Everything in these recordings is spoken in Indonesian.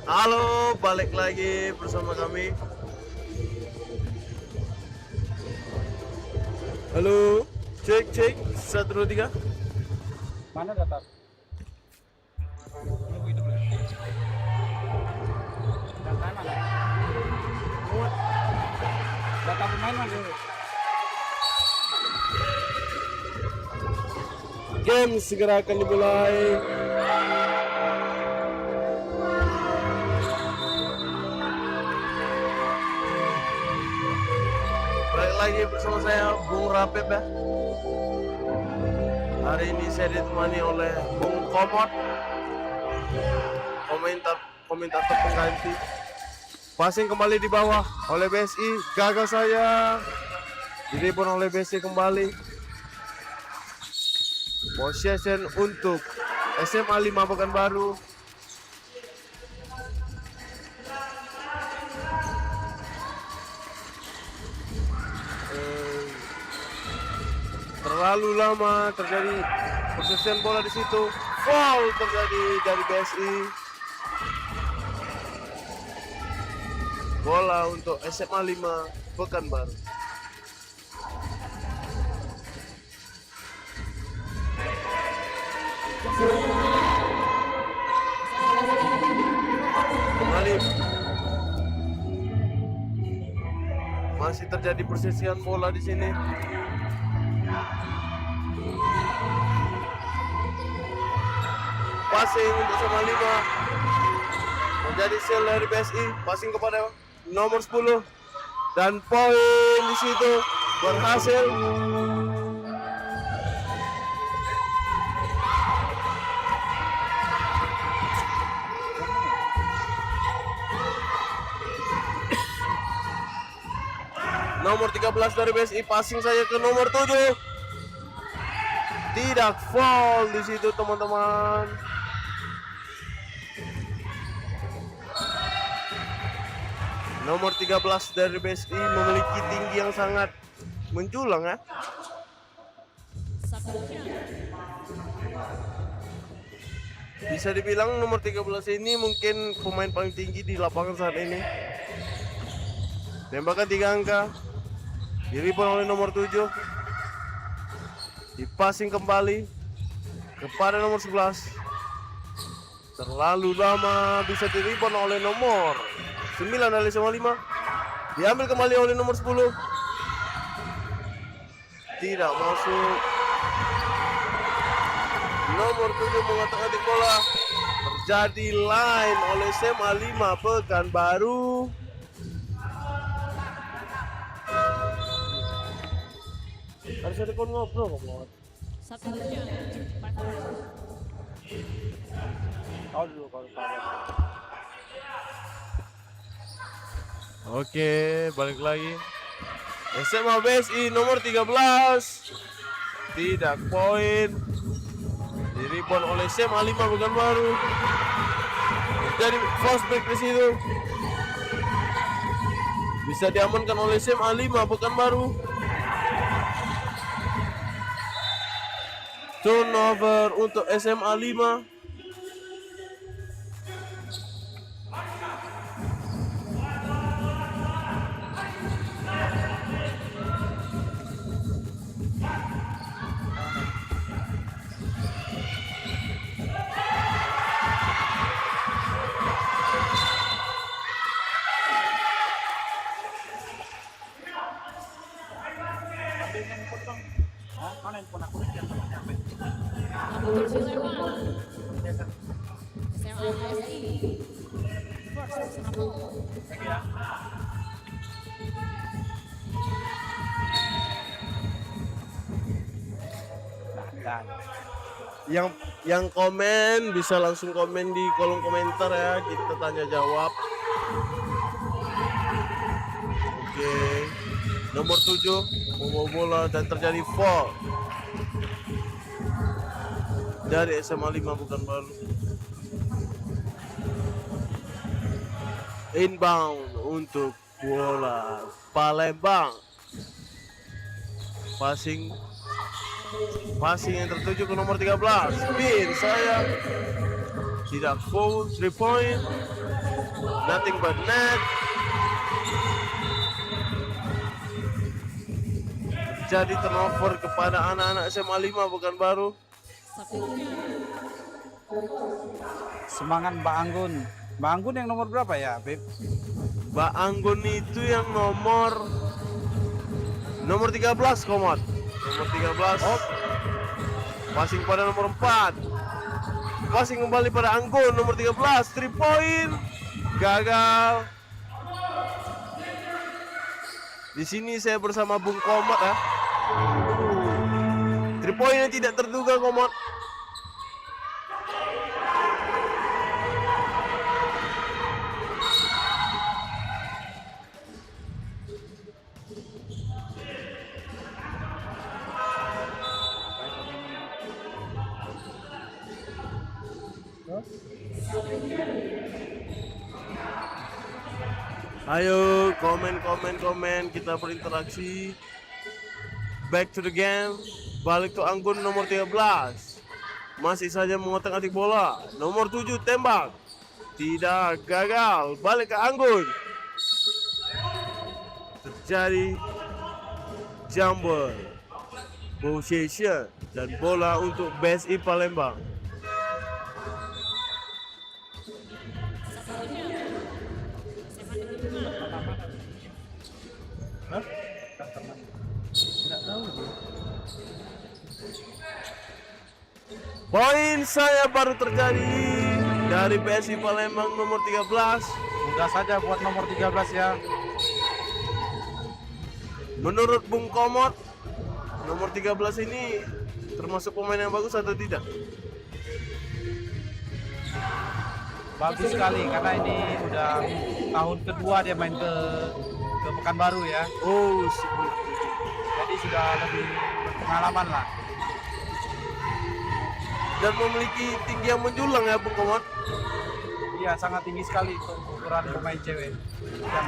Halo, balik lagi bersama kami. Halo, cek 1 2 3. Mana data? Data mana? Data pemain mana? Game segera akan dimulai. Balik lagi bersama saya Bung Rapep ya. Hari ini saya ditemani oleh Bung Komot, komentator pengganti. Passing kembali di bawah oleh BSI, gagal saya. Direbound oleh BSI kembali. Possession untuk SMA 5 Pekanbaru. Terlalu lama terjadi possession bola di situ. Foul terjadi dari BSI. Bola untuk SMA 5 Pekanbaru. Kembali masih terjadi persisian bola di sini. Passing untuk SMA 5 menjadi sel dari BSI. Passing kepada nomor 10 dan poin di situ berhasil. Nomor 13 dari BSI passing saya ke nomor 7. Tidak, foul di situ teman-teman. Nomor 13 dari BSI memiliki tinggi yang sangat menjulang ya. Bisa dibilang nomor 13 ini mungkin pemain paling tinggi di lapangan saat ini. Tembakan 3 angka. Direbound oleh nomor 7. Dipassing kembali kepada nomor 11. Terlalu lama, bisa direbound oleh nomor 9 dari SMA 5. Diambil kembali oleh nomor 10. Tidak masuk. Nomor 7 mengotak-atik bola. Terjadi line oleh SMA 5 Pekanbaru. Harus ada kon ngobrol kok. Satu jam. Tahu dulu kalau Oke, balik lagi. SMA BSI nomor 13. Tidak poin. Direbound oleh SMA 5 Pekanbaru. Jadi fast break di situ. Bisa diamankan oleh SMA 5 Pekanbaru. Turnover untuk SMA 5. mana handphone aku yang Nomor 7 SMA SI. First Apple. Yang komen bisa langsung komen di kolom komentar ya, kita tanya jawab. Oke. Nomor 7 membawa bola dan terjadi foul dari SMA 5 Pekanbaru. Inbound untuk bola Palembang. Passing Passing yang tertuju ke nomor 13. Spin saya. Tidak full 3 point. Nothing but net. Jadi turnover kepada anak-anak SMA 5 Pekanbaru. Substitution. Semangat Mbak Anggun. Mbak Anggun yang nomor berapa ya, Beb? Mbak Anggun itu yang nomor 13 Komod. Nomor 13. Passing pada nomor 4. Passing kembali pada Anggun nomor 13. 3 point. Gagal. Di sini saya bersama Bung Komod ya. 3 point yang tidak terduga Komod. Ayo komen kita berinteraksi. Back to the game. Balik ke Anggun nomor 13. Masih saja mengotak-atik bola. Nomor 7 tembak. Tidak, gagal. Balik ke Anggun. Terjadi jumper, possession dan bola untuk BSI Palembang. Poin saya baru terjadi dari PSI Palembang nomor 13. Mudah saja buat nomor 13 ya. Menurut Bung Komod, nomor 13 ini termasuk pemain yang bagus atau tidak? Bagus sekali karena ini udah tahun kedua dia main ke Pekanbaru ya. Oh, Jadi sudah lebih berpengalaman lah. dan memiliki tinggi yang menjulang ya Bung Komod. Iya, sangat tinggi sekali untuk ukuran pemain cewek dan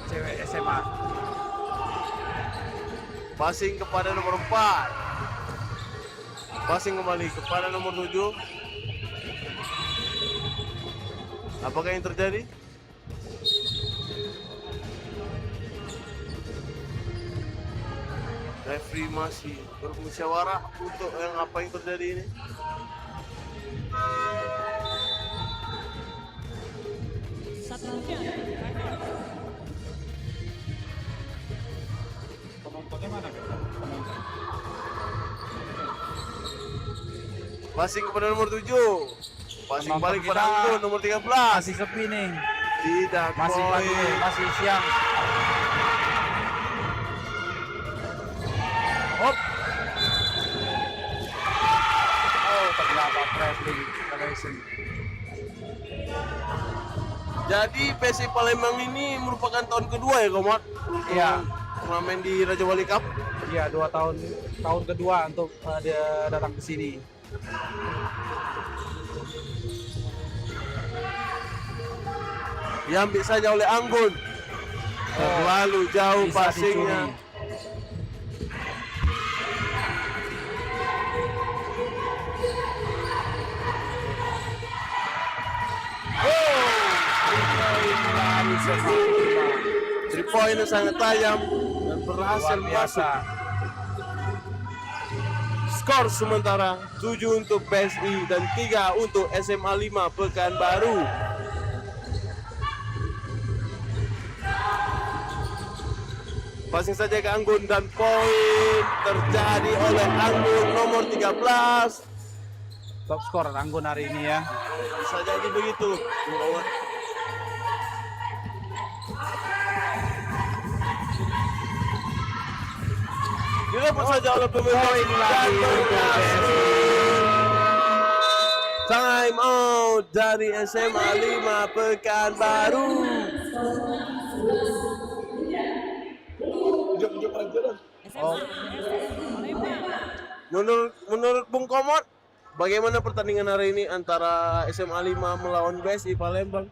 cewek SMA. Passing kepada nomor 4. Passing kembali kepada nomor 7. Apakah yang terjadi? Referee masih bermusyawarah untuk yang apa yang terjadi ini. Substitution. Penontonnya mana? Penonton. Passing kepada nomor 7. Passing Penonton balik kepada kita Anggun nomor 13. Masih sepi nih. Tidak Masih pagi, poin. masih siang. Hop. Oh, terdapat traveling collection. Jadi PSI Palembang ini merupakan tahun kedua ya Komod? Iya. Turnamen di Raja Wali Cup. Iya, 2 tahun kedua untuk dia datang ke sini. Diambil saja oleh Anggun. Terlalu jauh Bisa passingnya. dicuri. Three point yang sangat tajam dan berhasil Luar biasa. masuk. Skor sementara 7 untuk PSI dan 3 untuk SMA 5 Pekanbaru. Passing saja ke Anggun dan poin terjadi oleh Anggun nomor 13. Top skor Anggun hari ini ya. Bisa jadi begitu. Direbut saja oleh pemain Poin lagi untuk Time out dari SMA 5 Pekanbaru. SMA Palembang. Menurut Bung Komod, bagaimana pertandingan hari ini antara SMA 5 melawan BSI Palembang?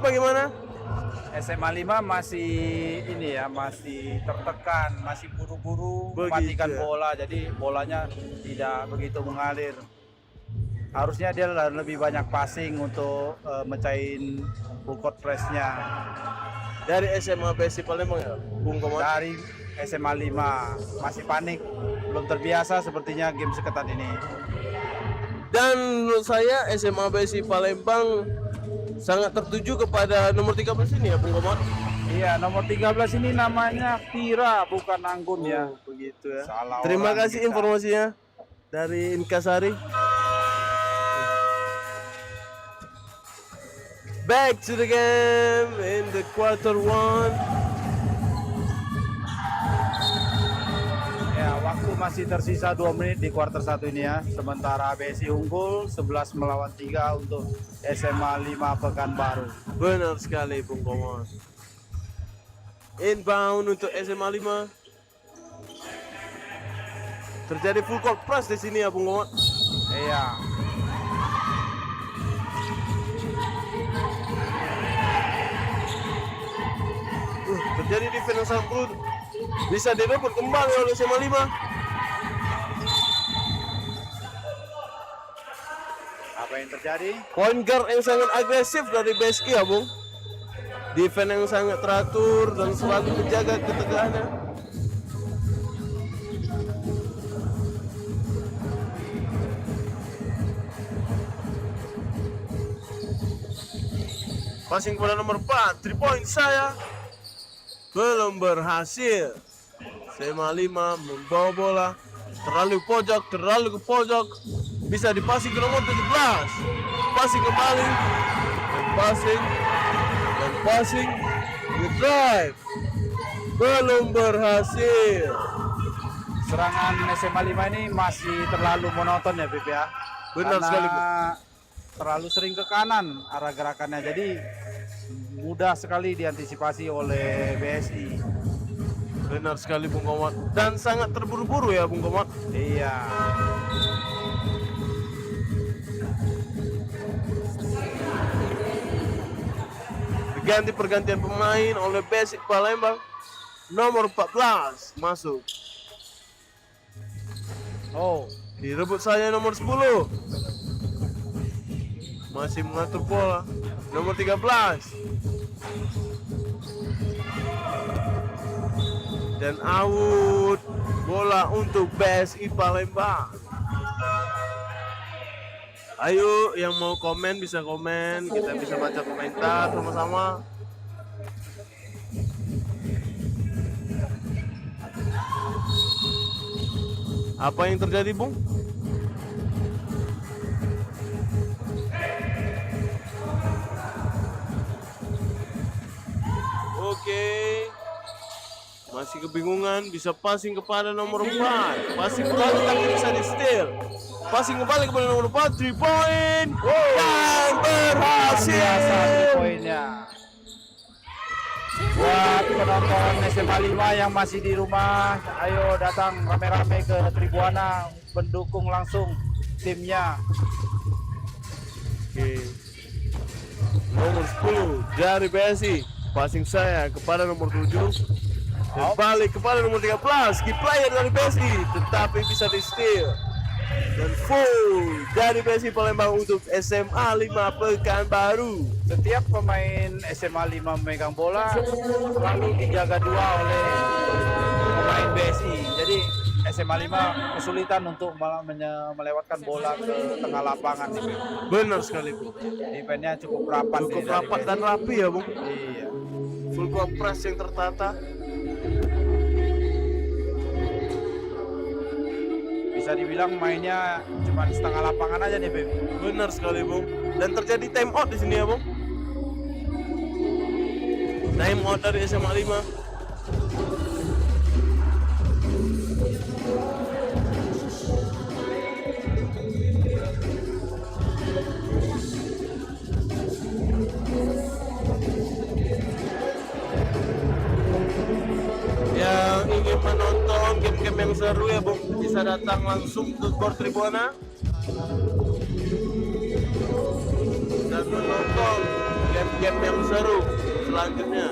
bagaimana? SMA 5 masih ini ya, masih tertekan, masih buru-buru Begitu mematikan ya. bola, jadi bolanya tidak begitu mengalir. Harusnya dia lebih banyak passing untuk mecahin full court press-nya. Dari SMA BSI Palembang ya, Bung Komar? Dari SMA 5 masih panik, belum terbiasa sepertinya game seketat ini. Dan menurut saya SMA BSI Palembang sangat tertuju kepada nomor 13 ini ya, Bung Komar? Iya, nomor 13 ini namanya Tira, bukan Anggun ya. Begitu ya. Salah Terima orang kasih kita. informasinya dari Inkasari. Back to the game in the quarter one. Ya, waktu masih tersisa 2 menit di kuarter 1 ini ya. Sementara BSI unggul 11 melawan 3 untuk SMA 5 Pekanbaru. Benar sekali, Bung Komar. Inbound untuk SMA 5. Terjadi full court press di sini ya, Bung Komar. Iya. Terjadi defense yang sangat buruk. Bisa direbut kembali oleh SMA 5. Apa yang terjadi? Point guard yang sangat agresif dari BSI ya, Bung. Defense yang sangat teratur dan selalu menjaga ketegangan. Passing kepada nomor 4, 3 point saya belum berhasil. SMA 5 membawa bola terlalu ke pojok, bisa dipasing ke nomor 17. Passing kembali, dan passing, drive belum berhasil. Serangan SMA 5 ini masih terlalu monoton ya, Bib ya. Benar Karena sekali, Bu. terlalu sering ke kanan arah gerakannya, jadi mudah sekali diantisipasi oleh BSI. Benar sekali, Bung Komar, dan sangat terburu-buru ya, Bung Komar. Iya. Diganti pergantian pemain oleh BSI Palembang. Nomor 14 masuk. Oh, Direbut saya nomor 10. Masih mengatur bola. Nomor 13. Dan out. Bola untuk BSI Palembang. Ayo yang mau komen bisa komen. Kita bisa baca komentar sama-sama. Apa yang terjadi, Bung? Oke. Masih kebingungan, bisa passing kepada nomor 4. Passing kembali tapi bisa di steal. Passing kembali kepada nomor 4, 3 point. Dan berhasil. biasa 3 poinnya. Buat penonton SMA 5 yang masih di rumah, ayo datang rame-rame ke Tribuana, mendukung langsung timnya. Oke. Nomor 10 dari BSI. Passing saya kepada nomor 7. Dan balik kepada nomor 13. Key player dari BSI. Tetapi bisa di steal. Dan full dari BSI Palembang untuk SMA 5 Pekanbaru. Setiap pemain SMA 5 memegang bola selalu dijaga 2 oleh pemain BSI. Jadi SMA 5 kesulitan untuk melewatkan bola ke tengah lapangan. Benar sekali, Bu. Defense-nya cukup rapat. Cukup nih dari rapat dan BSI. rapi ya, Bung. Iya. Full court press yang tertata. Bisa dibilang mainnya cuma setengah lapangan aja nih, Beb. Benar sekali, Bung. Dan terjadi time out di sini ya, Bung. Time out dari SMA 5. Yang ingin menonton game-game yang seru ya, Bung, bisa datang langsung ke Gor Tribuna dan menonton game game yang seru selanjutnya.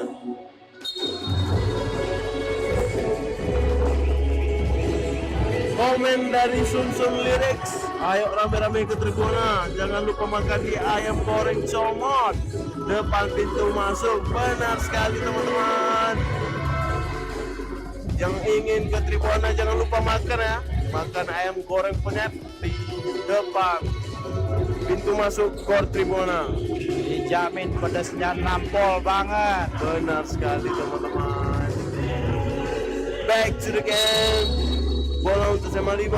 Komen dari Sun Lyrics. Ayo rame-rame ke Tribuna. Jangan lupa makan di ayam goreng comot depan pintu masuk. Benar sekali teman-teman. Yang ingin ke Tribuna jangan lupa makan ya. Makan ayam goreng penyet di depan pintu masuk Gor Tribuna. Dijamin pedasnya nampol banget. Benar sekali teman-teman. Back to the game. Bola untuk SMA 5.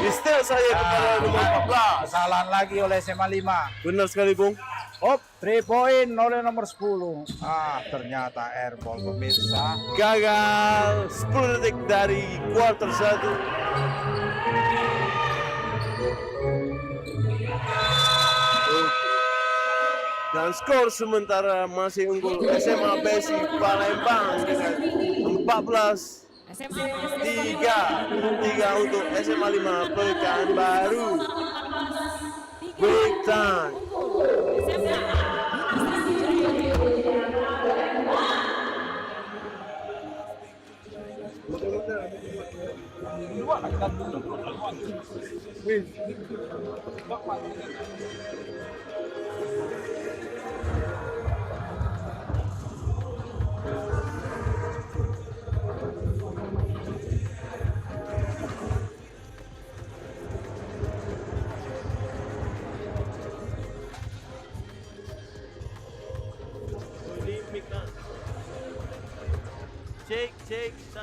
Distel saya kepada nomor 14. Kesalahan lagi oleh SMA 5. Benar sekali Bung. Hop, 3 point oleh nomor 10. Ternyata airball pemirsa. Gagal 10 detik dari kuarter 1. Dan skor sementara masih unggul SMA Besi Palembang dengan 14. SMA 3 untuk SMA 5 Pekanbaru. Big time. Cek 1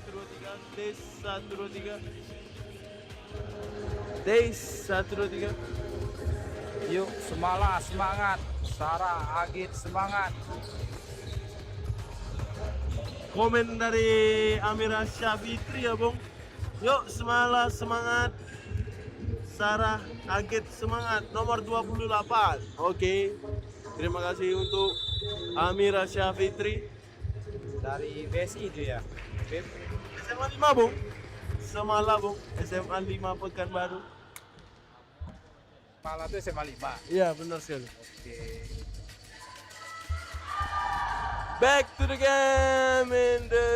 2 3. Des 1 2 3. Des 1 2 3. Yuk, semangat. Sarah, Agit, semangat. Komen dari Amira Syafitri ya Bung. Yuk semangat. Sarah Agit semangat nomor 28. Oke. Terima kasih untuk Amira Syafitri Dari BSI itu ya. SMA 5 Bung. Semala Bung, SMA 5 Pekanbaru. Malah itu SMA 5. Iya, benar sekali. Oke. Back to the game in the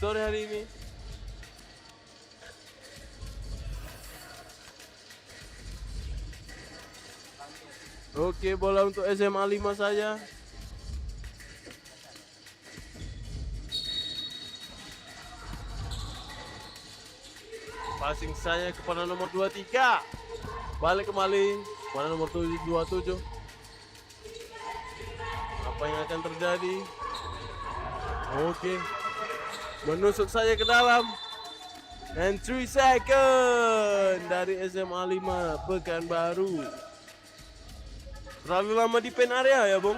sore hari ini. Oke, bola untuk SMA 5 saja. Passing saya kepada nomor 23. Balik kembali kepada nomor 27. Apa yang akan terjadi? Oke. Menusuk saya ke dalam. And 3 second dari SMA 5 Pekanbaru. Terlalu lama di pen area ya, Bung?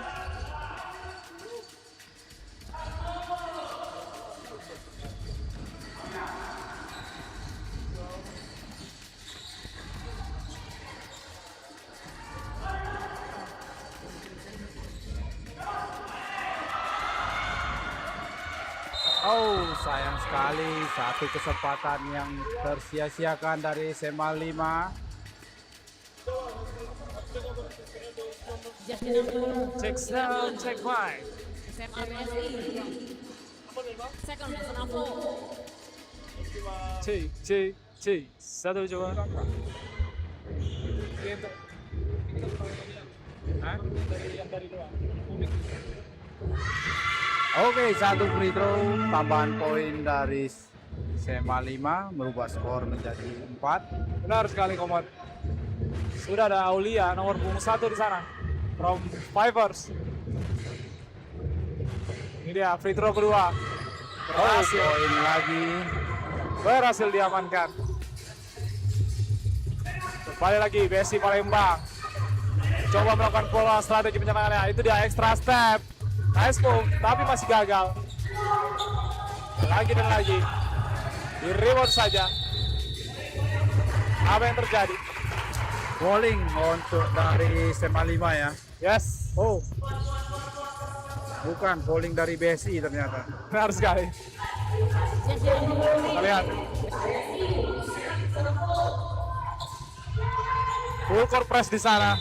Oh, sayang sekali satu kesempatan yang tersia-siakan dari SMA 5. Check sound, check mic. SMA BSI. Second personal foul. C. Satu coba. Oke, satu free throw, tambahan poin dari SMA 5 merubah skor menjadi 4. Benar sekali Komod. Sudah ada Aulia nomor punggung 1 di sana. From Fivers. Ini dia free throw kedua. Berhasil. Poin lagi. Berhasil diamankan. Kembali lagi BSI Palembang. Coba melakukan pola strategi penyerangannya. Itu dia extra step. Nice move, tapi masih gagal. Lagi dan lagi. Di rebound saja. Apa yang terjadi? Bowling untuk dari SMA 5 ya. Yes. Oh, Bukan, falling dari BSI ternyata. benar sekali. Kita lihat. Full court press di sana.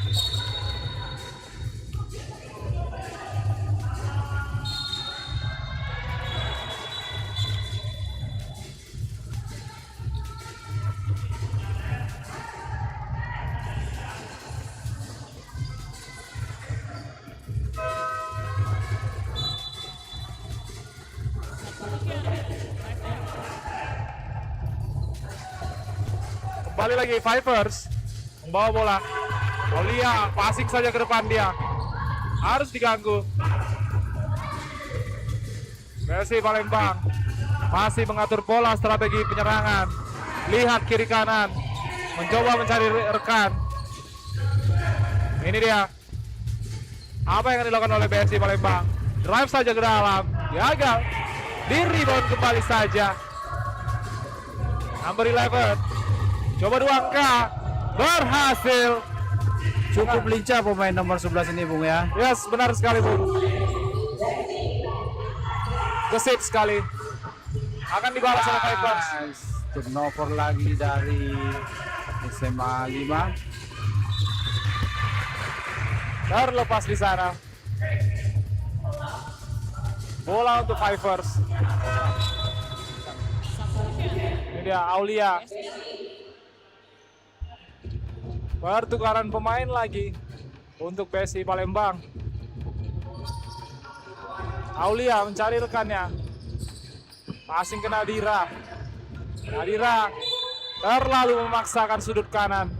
Kembali lagi Vipers membawa bola. Aulia passing saja ke depan dia. Harus diganggu. BSI Palembang masih mengatur pola strategi penyerangan. Lihat kiri kanan. Mencoba mencari rekan. Ini dia. Apa yang akan dilakukan oleh BSI Palembang? Drive saja ke dalam. Gagal. Di rebound kembali saja. Number 11. Coba 2 angka. Berhasil. Cukup lincah pemain nomor 11 ini, Bung ya. Yes, benar sekali, Bung. Gesit sekali. Akan dibalas oleh Vipers. Nice. Turnover lagi dari SMA 5. Terlepas di sana. Bola untuk Vipers. Ini dia Aulia. Pertukaran pemain lagi untuk BSI Palembang. Aulia mencari rekannya. Passing ke Nadira. Nadira terlalu memaksakan sudut kanan.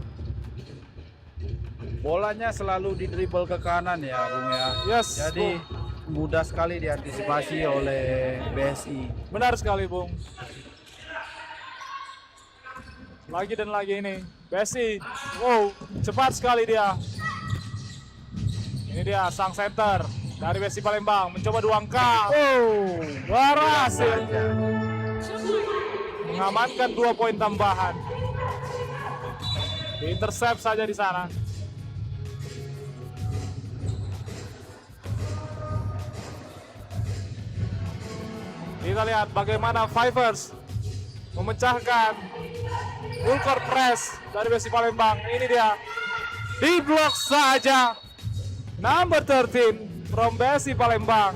Bolanya selalu didribble ke kanan ya, Bung ya. Yes, Jadi mudah sekali diantisipasi oleh BSI. Benar sekali, Bung. Lagi dan lagi ini. BSI. Wow, cepat sekali dia. Ini dia sang center dari BSI Palembang. Mencoba 2 angka. Oh, berhasil. Mengamankan 2 poin tambahan. Intercept saja di sana. Kita lihat bagaimana Vipers memecahkan full court press dari BSI Palembang. Ini dia. Diblok saja. Number 13 from BSI Palembang.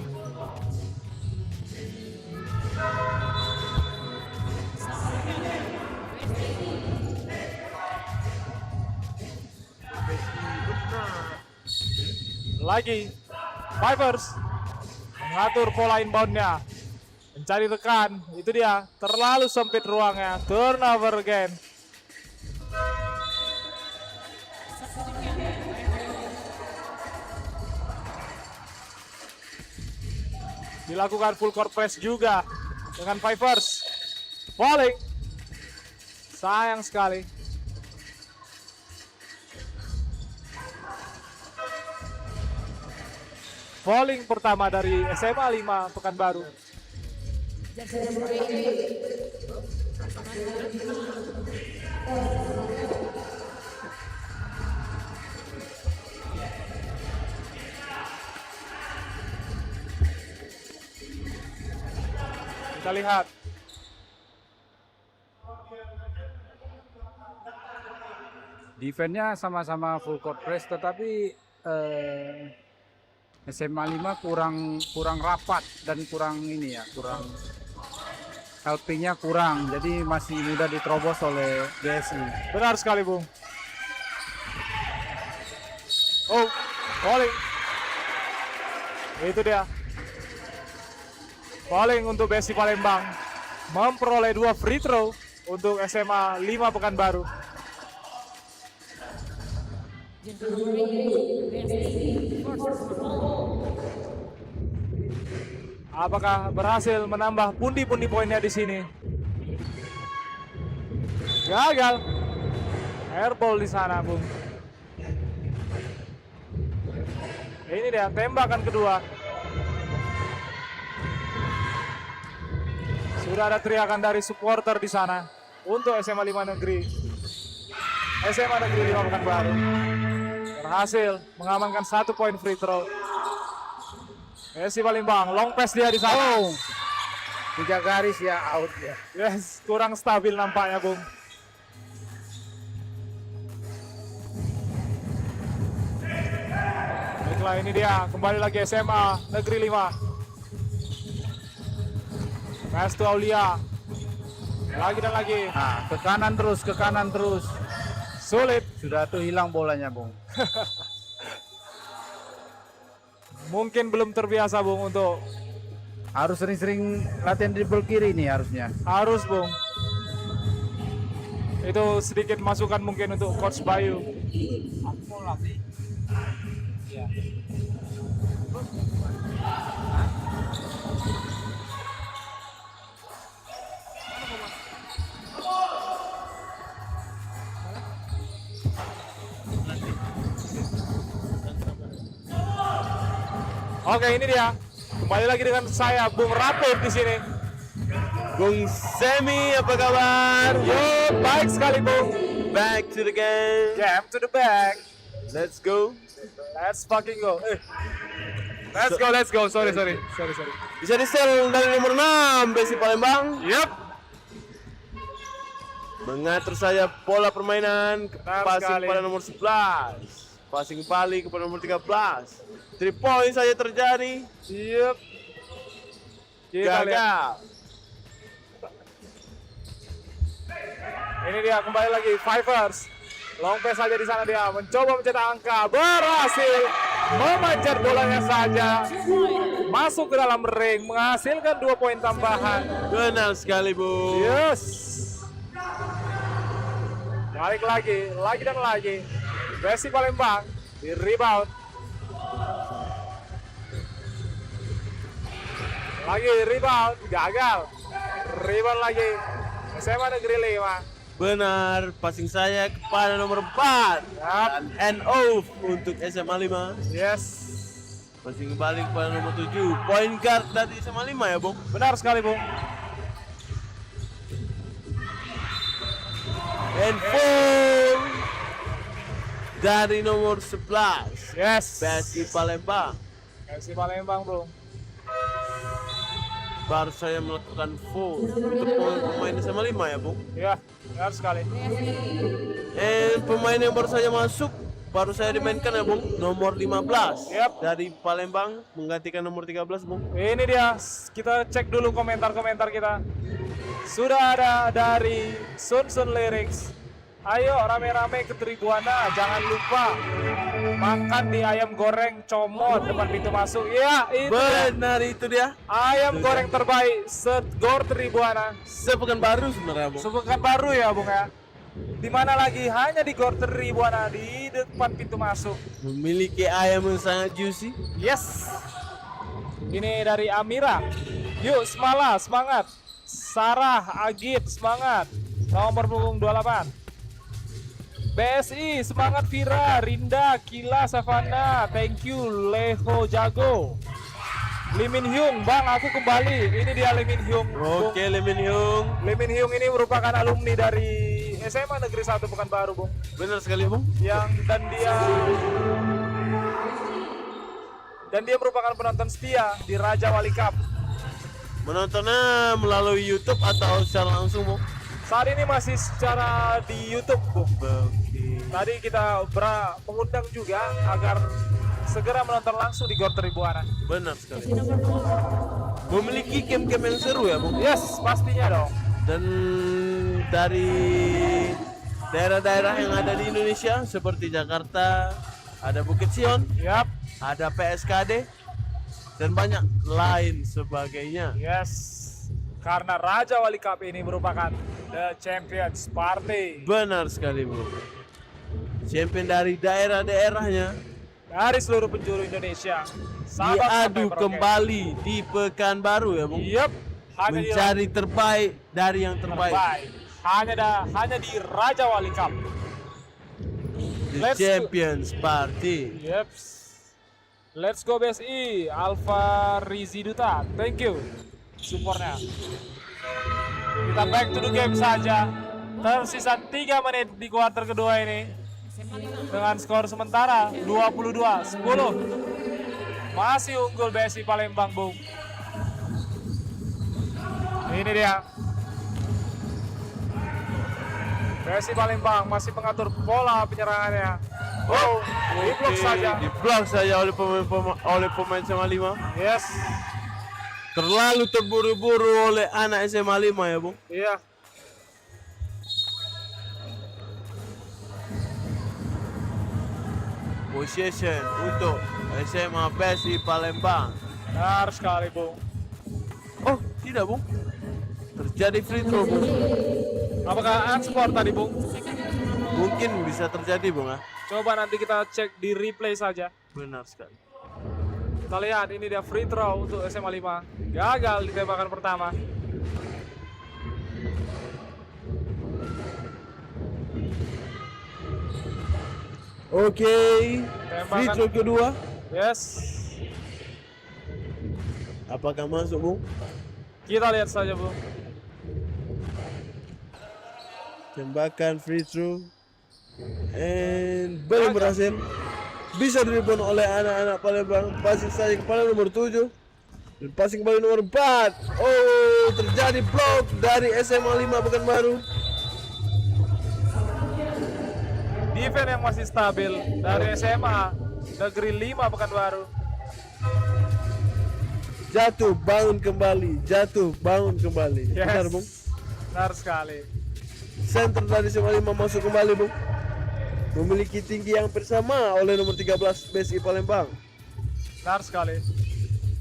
Lagi Vipers mengatur pola inbound-nya. Mencari rekan, itu dia, terlalu sempit ruangnya, turnover again. Dilakukan full court press juga dengan Vipers. Falling. Sayang sekali. Falling pertama dari SMA 5 Pekanbaru. Kita lihat. Defense-nya sama-sama full court press, tetapi SMA 5 kurang rapat dan kurang ini ya, kurang helping-nya kurang, jadi masih mudah diterobos oleh BSI. Benar sekali, Bung. Oh, falling. Itu dia. Falling untuk BSI Palembang. Memperoleh 2 free throw untuk SMA 5 Pekanbaru. Apakah berhasil menambah pundi-pundi poinnya di sini? Gagal. Airball di sana, Bung. Ini dia tembakan kedua. Sudah ada teriakan dari supporter di sana untuk SMA 5 Negeri. SMA Negeri 5 Pekanbaru. berhasil mengamankan 1 poin free throw. BSI Palembang, long pass dia di sana. Oh, 3 garis ya out ya. Yes, kurang stabil nampaknya, Bung. Baiklah, ini dia kembali lagi SMA Negeri 5. Pass to Aulia. Lagi dan lagi. Nah, ke kanan terus. Sulit. Sudah tuh hilang bolanya, Bung. Mungkin belum terbiasa, Bung, untuk Harus sering-sering latihan dribble kiri nih harusnya. harus, Bung. Itu sedikit masukan mungkin untuk Coach Bayu. Oke, ini dia. Kembali lagi dengan saya, Bung Rapid di sini. Bung Semi, apa kabar? Yo, baik sekali, Bung. Back to the game. Jam to the back. Let's go. Let's fucking go. Let's go. Sorry. Bisa di-sell dari nomor 6, BSI Palembang. Yep. Mengatur saja pola permainan. Benar Passing sekali. pada nomor 11. Passing balik kepada nomor 13. 3 point saja terjadi. Yep. Kita lihat. Gagal. Ini dia kembali lagi Fivers. Long pass saja di sana dia mencoba mencetak angka, berhasil memanjat bolanya saja masuk ke dalam ring, menghasilkan 2 poin tambahan. Benar sekali, Bu. Yes. Balik lagi dan lagi. BSI Palembang di rebound. Lagi rebound, gagal. Rebound lagi. SMA Negeri 5. Benar, passing saya kepada nomor 4. Dan end off untuk SMA 5. Yes. Passing balik kepada nomor 7. Point guard dari SMA 5 ya, Bung? Benar sekali, Bung. And foul dari nomor 11. Yes. BSI Palembang. BSI Palembang, Bung. Baru saya melakukan foul untuk pemain SMA 5 ya, Bung? Ya, benar sekali. Pemain yang baru saja masuk baru saya dimainkan ya, Bung, nomor 15. Yap. Dari Palembang menggantikan nomor 13, Bung. Ini dia, kita cek dulu komentar-komentar kita. Sudah ada dari Sun Lyrics. Ayo rame-rame ke Tribuana, jangan lupa makan di ayam goreng comot depan pintu masuk. Ya, itu dia. Benar, itu dia. Ayam goreng terbaik se-Gor Tribuana. Sepekanbaru sebenarnya, Bung. Sepekan baru ya, Bung ya. Di mana lagi? Hanya di Gor Tribuana di depan pintu masuk. Memiliki ayam yang sangat juicy. Yes. Ini dari Amira. Yuk, Semala, semangat. Sarah, Agit, semangat. Nomor punggung 28. BSI, semangat Vira, Rinda, Kila, Savana, thank you, Leho Jago. Limin Hyung, Bang, aku kembali. Ini dia Limin Hyung. Oke, Lemon Hyung. Limin Hyung ini merupakan alumni dari SMA Negeri 1 Pekanbaru, Bung. Benar sekali, Bung. Dan dia merupakan penonton setia di Raja Wali Cup. Menontonnya melalui YouTube atau secara langsung, Bung? Saat ini masih secara di YouTube, Bung. Oke. Tadi kita mengundang juga agar segera menonton langsung di Gor Tribuana. Benar sekali. Memiliki game-game yang seru ya, Bung? Yes, pastinya dong. Dan dari daerah-daerah yang ada di Indonesia seperti Jakarta, ada Bukit Sion, Yap, ada PSKD, dan banyak lain sebagainya. yes. Karena Raja Wali Cup ini merupakan The Champions Party. Benar sekali, Bung. Champion dari daerah-daerahnya Dari seluruh penjuru Indonesia. Sabang sampai diadu Merauke. kembali di Pekanbaru ya, Bung. Yep. Hanya Mencari terbaik dari yang terbaik. Hanya di Raja Wali Cup. The Let's go. Champions Party. Yep. Let's go BSI. Alfa Riziduta. Thank you supportnya. Kita back to the game saja. Tersisa 3 menit di kuarter kedua ini. SMA 5. dengan skor sementara 22-10. Masih unggul BSI Palembang, Bung. Ini dia. BSI Palembang masih mengatur pola penyerangannya. Oh, diblok saja. Diblok saja oleh pemain SMA 5. Yes. Terlalu terburu-buru oleh anak SMA 5 ya, Bung. Iya. Possession untuk SMA BSI Palembang. Benar sekali, Bung. Oh, tidak, Bung. Terjadi free throw, Bung. Apakah unsport tadi, Bung? Mungkin bisa terjadi, Bung. Coba nanti kita cek di replay saja. Benar sekali. Kita lihat ini dia free throw untuk SMA 5. Gagal di tembakan pertama. Oke. Free Tembakan. throw kedua. Yes. Apakah masuk, Bung? Kita lihat saja, Bung. Tembakan free throw. And belum berhasil. Bisa direbound oleh anak-anak Palembang. Passing saja kepada nomor 7. Dan passing kembali nomor 4. Oh, terjadi blok dari SMA 5 Pekanbaru. Defense yang masih stabil dari SMA Negeri 5 Pekanbaru. Jatuh, bangun kembali. Jatuh, bangun kembali. Yes. Benar, Bung? Benar sekali. Center dari SMA 5 masuk kembali, Bung. Memiliki tinggi yang bersama oleh nomor 13 BSI Palembang. Benar sekali.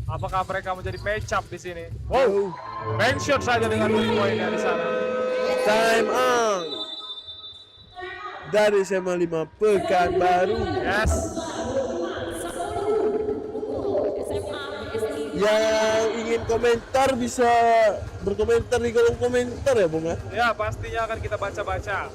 Apakah mereka menjadi match up di sini? Wow. Bank shot saja dengan 2 poinnya di sana. Time out dari SMA 5 Pekanbaru. Yes. SMA BSI. Yang ingin komentar bisa berkomentar di kolom komentar ya, Bung. Ya, pastinya akan kita baca-baca.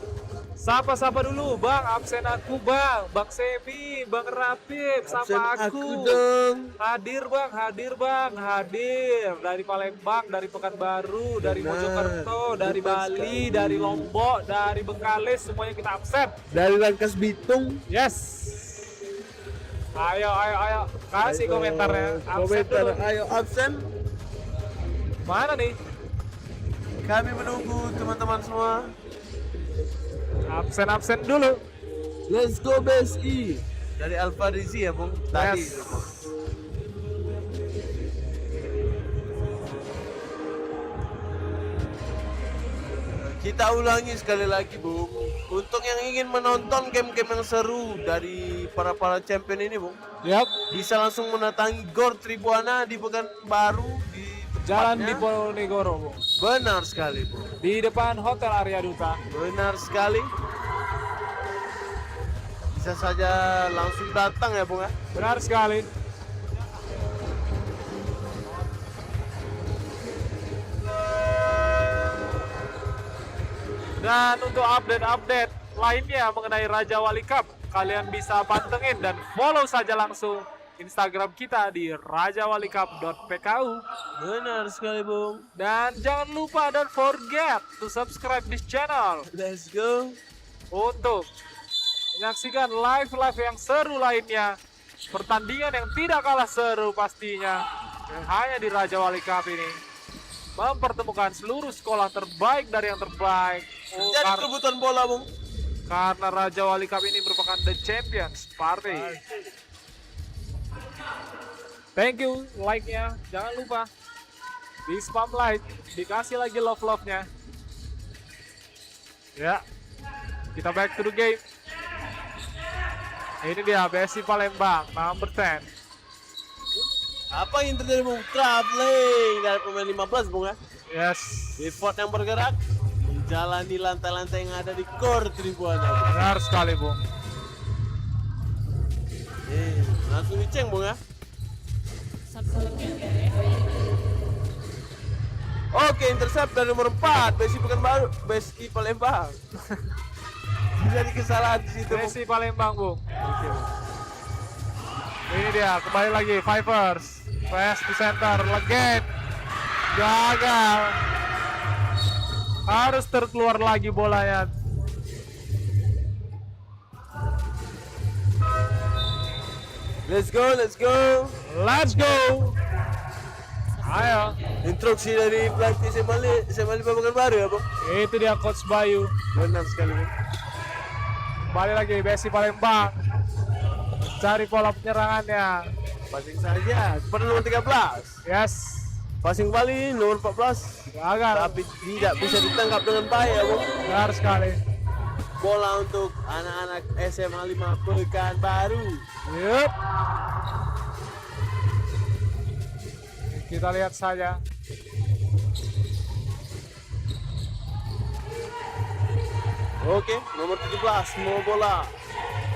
Sapa-sapa dulu, Bang. Absen aku, Bang. Bang Sebi, Bang Rapip, Absen sapa aku aku. dong. Hadir, Bang. Hadir, Bang. Hadir. Dari Palembang, dari Pekanbaru, dari Benar. Mojokerto, dari Betul Bali, sekali. dari Lombok, dari Bengkalis, semuanya kita absen. Dari Rangkas Bitung. Yes. Ayo, ayo, ayo. Kasih Ayo, komentarnya. Absen komentar. dulu. Ayo absen. Mana nih? Kami menunggu teman-teman semua. Absen dulu. Let's go BSI. Dari Alfa Rizi ya, Bung. Tadi. Yes. Kita ulangi sekali lagi, Bung. Untuk yang ingin menonton game-game yang seru dari para champion ini, Bung, Yap. bisa langsung mendatangi Gor Tribuana di Pekanbaru di Jalan tempatnya. Diponegoro, Bung. Benar sekali, Bung. Di depan Hotel Arya Duta. Benar sekali. Bisa saja langsung datang ya, Bung ya. Benar sekali. Dan untuk update-update lainnya mengenai Raja Wali Cup, kalian bisa pantengin dan follow saja langsung Instagram kita di rajawalikup.pku. Benar sekali, Bung. Dan jangan lupa dan forget to subscribe this channel Let's go. untuk menyaksikan live-live yang seru lainnya, pertandingan yang tidak kalah seru pastinya, yang hanya di Raja Wali Cup ini mempertemukan seluruh sekolah terbaik dari yang terbaik. Jadi perebutan bola, Bung. Karena Raja Wali Cup ini merupakan the champions party. Thank you, like-nya jangan lupa di spam like, dikasih lagi love-nya. Ya, kita back to the game. Ini dia BSI Palembang, number 10. Apa yang terjadi, Bung? Traveling dari pemain 15, Bung ya. Yes, Pivot yang bergerak menjalani lantai-lantai yang ada di Gor Tribuana. benar sekali, Bung. Langsung diceng, Bung ya. Satu game dari FI. Oke, intercept dari nomor 4, BSI Pekanbaru, BSI Palembang. Jadi kesalahan di situ, Bung. BSI Palembang, Bung. Oke, Bung. Ini dia, kembali lagi Fivers. Pass to center, Legend. Gagal. Harus terkeluar lagi bolanya. Let's go, let's go. Let's go. Ayo. Instruksi dari pelatih SMA 5 Pekanbaru ya, Bang? Itu dia Coach Bayu. Benar sekali, Bang. Kembali lagi BSI Palembang. Cari pola penyerangannya. Passing saja kepada nomor 13. Yes. Passing kembali nomor 14. Gagal. Tapi tidak bisa ditangkap dengan baik ya, Bang. Benar sekali. Bola untuk anak-anak SMA 5 Pekanbaru. Yup. Kita lihat saja. Oke, nomor 17 mau bola.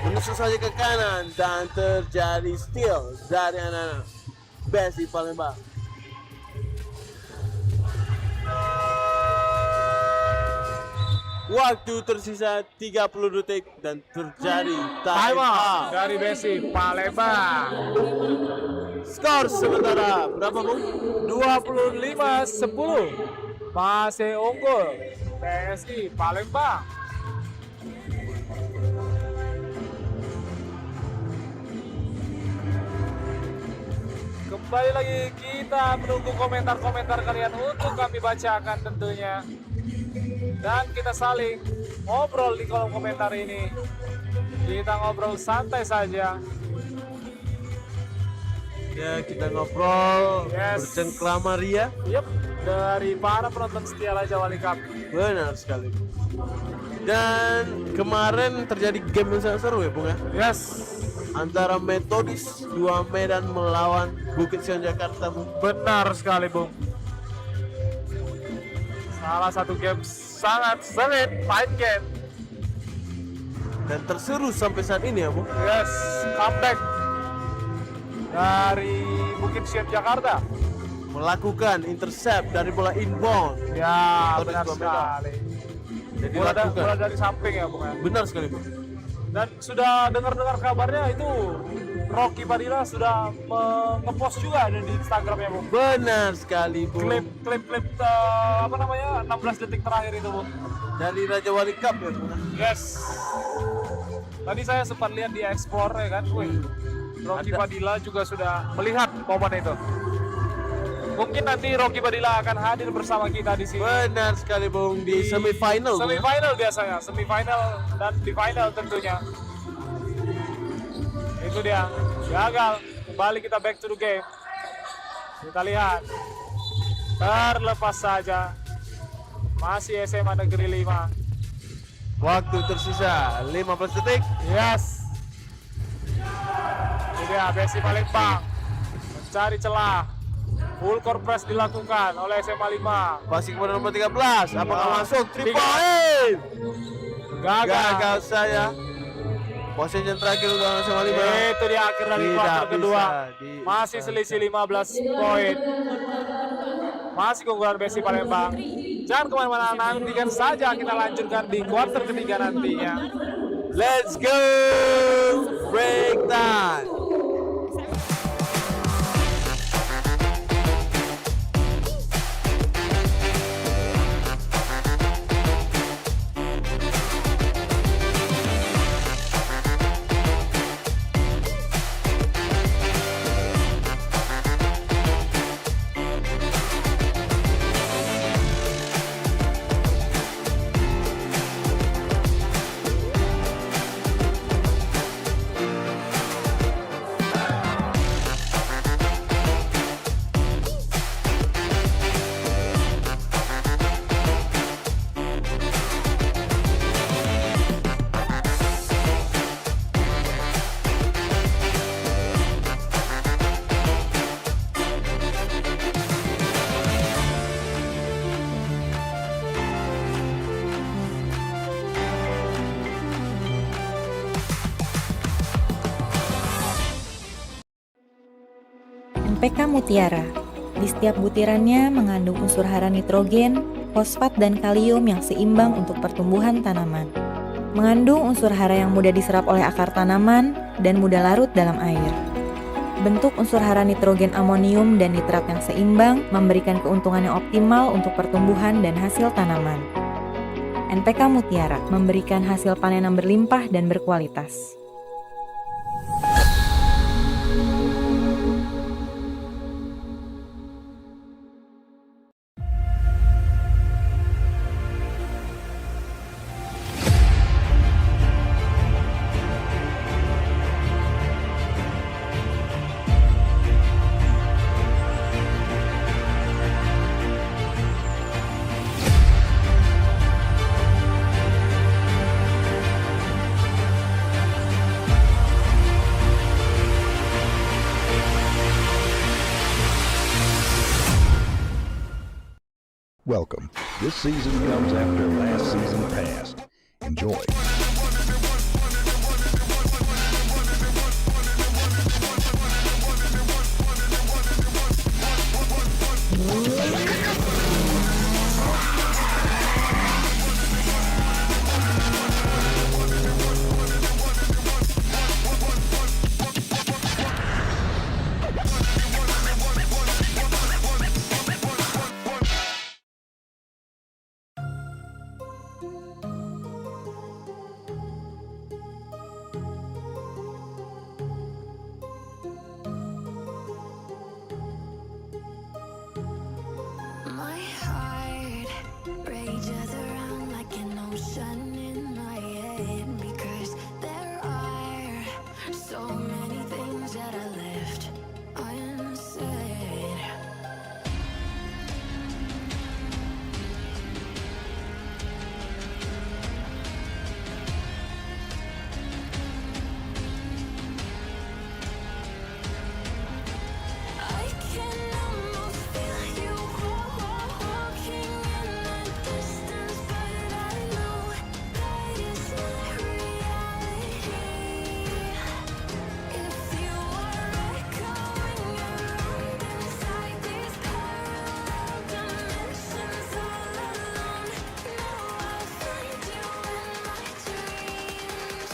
Menusuk saja ke kanan dan terjadi steal dari anak-anak BSI Palembang. Waktu tersisa 30 detik dan terjadi time out. Dari BSI Palembang. Skor sementara berapa, Bung? 25-10. Masih unggul BSI Palembang. Kembali lagi kita menunggu komentar-komentar kalian untuk kami bacakan tentunya. Dan kita saling ngobrol di kolom komentar ini. Kita ngobrol santai saja. Ya, kita ngobrol Yes. bercengkrama ria. Yep, dari para penonton setia Raja Wali Cup. Benar sekali. Dan kemarin terjadi game yang sangat seru ya, Bung ya. Yes, Antara Metodis 2 Medan melawan Bukit Sion Jakarta, Bung. benar sekali, Bung. Salah satu game sangat sulit, fight game. Dan terseru sampai saat ini ya, Bung. Yes, comeback dari Bukit Sion Jakarta. Melakukan intercept dari bola inbound. Ya, Metodis benar 2 Medan. sekali. Jadi Bola lakukan. dari samping ya, Bung ya. Benar sekali, Bung. Dan sudah dengar-dengar kabarnya itu Rocky Padilla sudah ngepost juga ada di Instagramnya, Bung. Benar sekali, Bung. Klip apa namanya 16 detik terakhir itu, Bung. Dari Raja Wali Cup ya, Bung. Yes. Tadi saya sempat lihat di Explore ya kan, wih. Rocky Ada. Padilla juga sudah melihat momen itu. Mungkin nanti Rocky Padilla akan hadir bersama kita di sini. Benar sekali, Bung. Di semifinal, Bung. Semifinal biasanya, semifinal dan di final tentunya. Itu dia, gagal. Kembali kita back to the game. Kita lihat. Terlepas saja. Masih SMA Negeri 5. Waktu tersisa 15 detik. Yes. Itu dia, BSI Palembang mencari celah. Full court press dilakukan oleh SMA 5. Passing kepada nomor 13. Apakah Ya. masuk? 3 Tiga. point. Gagal. Gagal saya. Posisi yang terakhir untuk SMA 5. Itu di akhir dari Tidak kuarter kedua. bisa Masih selisih 15 poin. Masih keunggulan BSI Palembang. Jangan kemana-mana, nantikan saja kita lanjutkan di kuarter ketiga nantinya. Let's go. Break time. NPK Mutiara. Di setiap butirannya mengandung unsur hara nitrogen, fosfat, dan kalium yang seimbang untuk pertumbuhan tanaman. Mengandung unsur hara yang mudah diserap oleh akar tanaman dan mudah larut dalam air. Bentuk unsur hara nitrogen amonium dan nitrat yang seimbang memberikan keuntungan yang optimal untuk pertumbuhan dan hasil tanaman. NPK Mutiara memberikan hasil panen yang berlimpah dan berkualitas. Welcome. This season comes after last season passed. Enjoy. My heart rages around like an ocean in my head because there are so many things that I left unsaid. I can almost feel you walking in the distance, but I know that it's not reality. If you are echoing around inside these parallel dimensions all alone, know I'll find you in my dreams.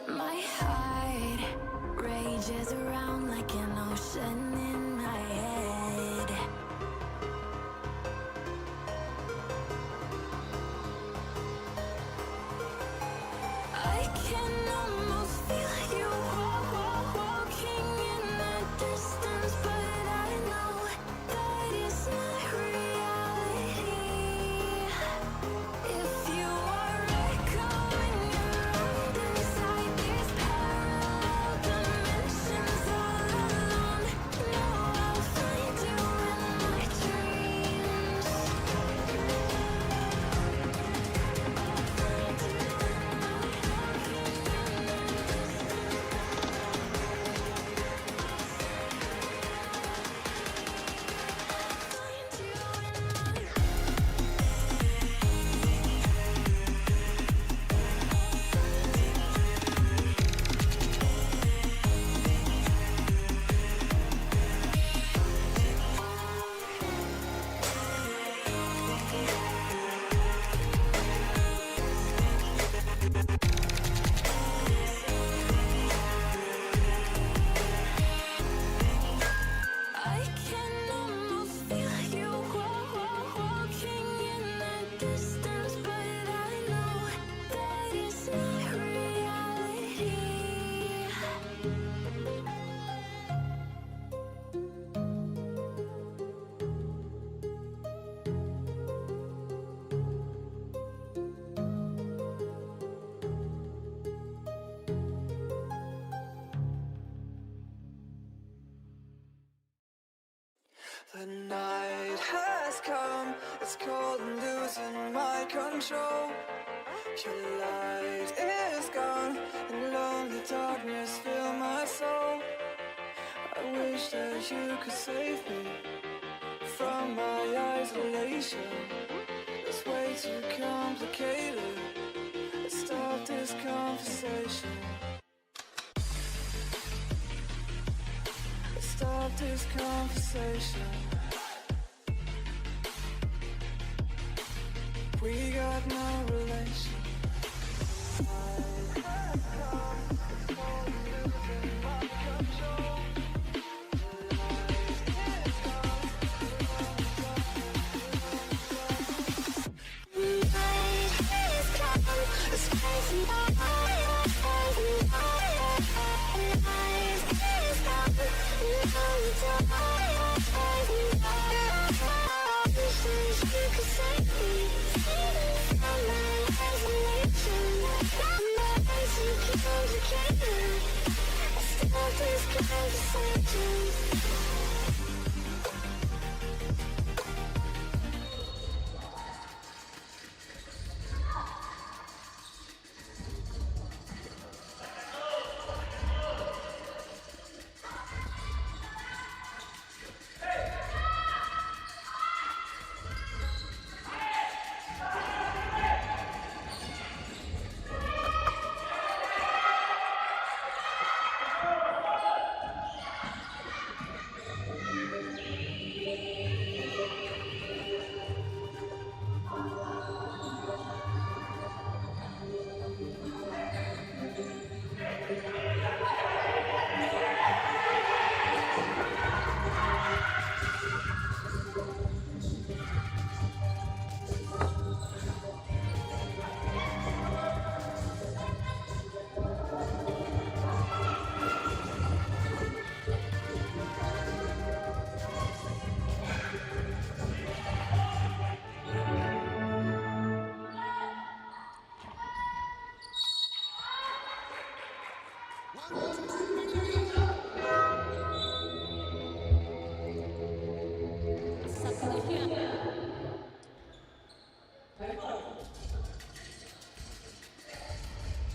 My heart rages around like an ocean in my head. I can almost feel you walking in the distance, but I know that it's not reality. If you are echoing around inside these parallel dimensions all alone, know I'll find you in my dreams. I can almost feel you walking in the distance, but I know that it's not reality. The night has come, it's cold and losing my control. Your light is gone, and lonely darkness fill my soul. I wish that you could save me from my isolation. It's way too complicated. Let's stop this conversation. Let's stop this conversation. We got no relation. Night is come, it's crazy.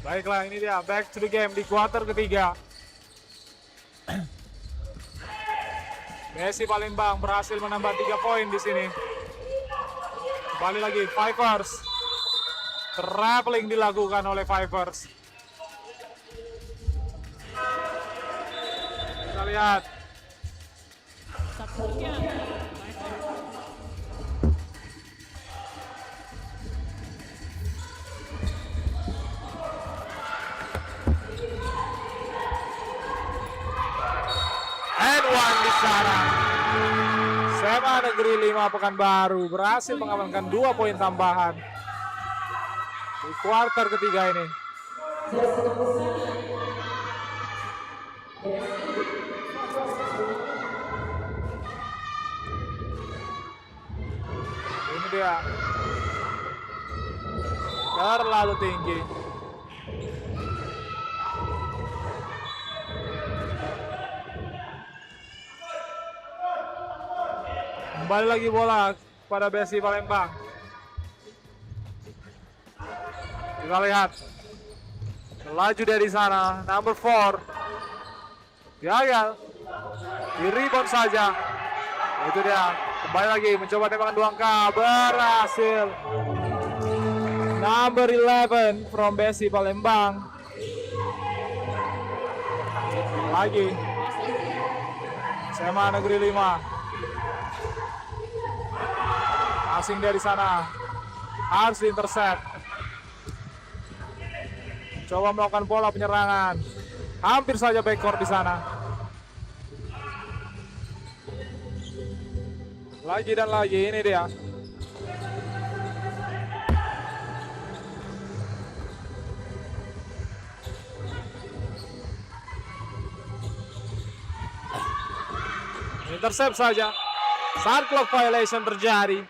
Baiklah, ini dia back to the game di kuarter ketiga. Messi Palembang berhasil menambah 3 poin di sini. Kembali lagi Vipers. Traveling dilakukan oleh Vipers. Kita lihat. And one di sana. SMA Negeri 5 Pekanbaru berhasil mengamankan 2 poin tambahan di kuarter ketiga ini. Ini dia. Terlalu tinggi. Kembali lagi bola pada BSI Palembang. Kita lihat. Laju dari sana, number 4. Gagal. Di rebound saja. Itu dia. Kembali lagi mencoba tembakan 2 angka. Berhasil. Number 11 from BSI Palembang. Lagi. SMA Negeri 5. Asing dari sana harus intercept. Coba melakukan pola penyerangan. Hampir saja backcourt di sana. Lagi dan lagi, ini dia. Intercept saja. Saat clock violation terjadi.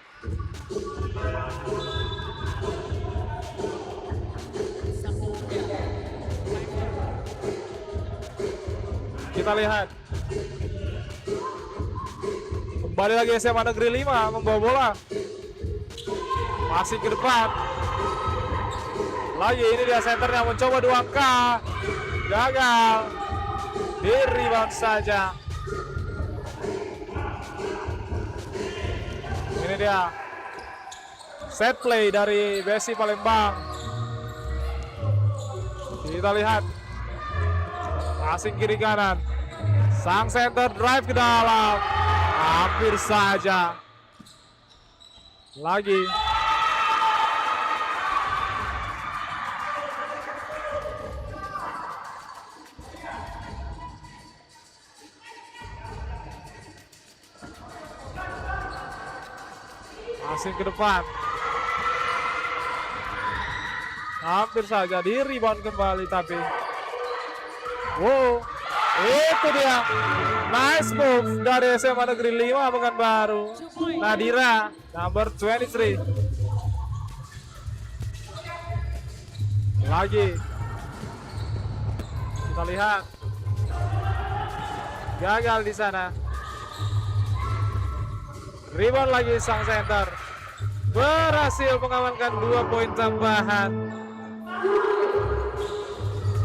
Kita lihat. Kembali lagi SMA Negeri 5 membawa bola. Masih ke depan. Lagi ini dia senternya mencoba 2 angka. Gagal. Di rebound saja. Ini dia. Set play dari BSI Palembang. Kita lihat. Passing kiri kanan. Sang center drive ke dalam. Hampir saja. Lagi. Passing ke depan. Hampir saja di rebound kembali tapi. Wow. Itu dia. Nice move dari SMA Negeri 5 Pekanbaru. Nadira, number 23. Lagi. Kita lihat. Gagal di sana. Rebound lagi sang center. Berhasil mengamankan 2 poin tambahan.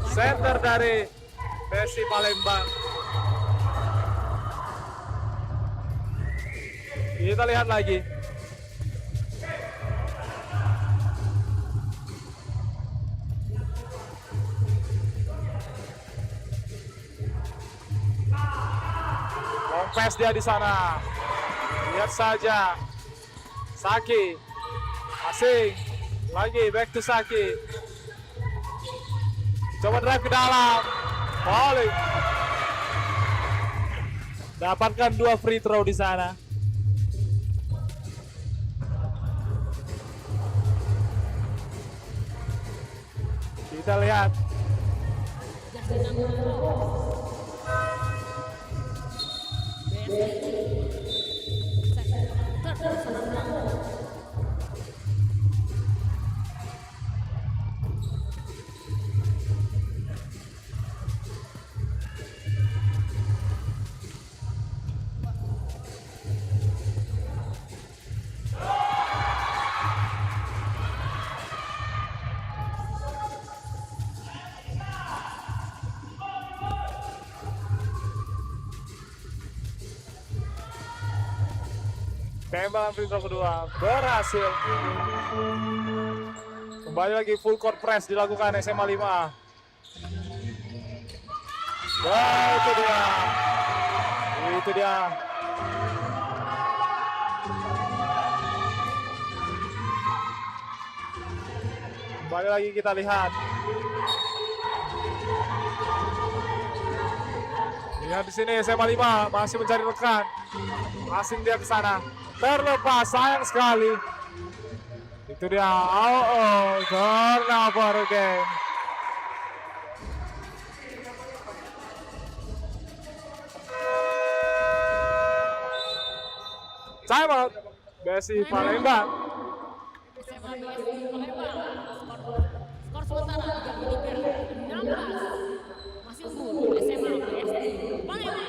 Center dari Besi Palembang. Kita lihat lagi. Long pass dia di sana. Lihat saja. Saki. Asing. Lagi back to Saki. Coba drive ke dalam. Balik. Dapatkan 2 free throw di sana. Kita lihat. Tembakan free throw kedua berhasil. Kembali lagi full court press dilakukan SMA 5. Wah, itu dia. Itu dia. Kembali lagi kita lihat. Lihat di sini SMA 5 masih mencari rekan. Asing dia ke sana. Terlepas, sayang sekali. Itu dia. Turnover game. Time out. Besi Palembang. SMA BSI Palembang. Skor sementara 33-16. Masih unggul SMA BSI Palembang.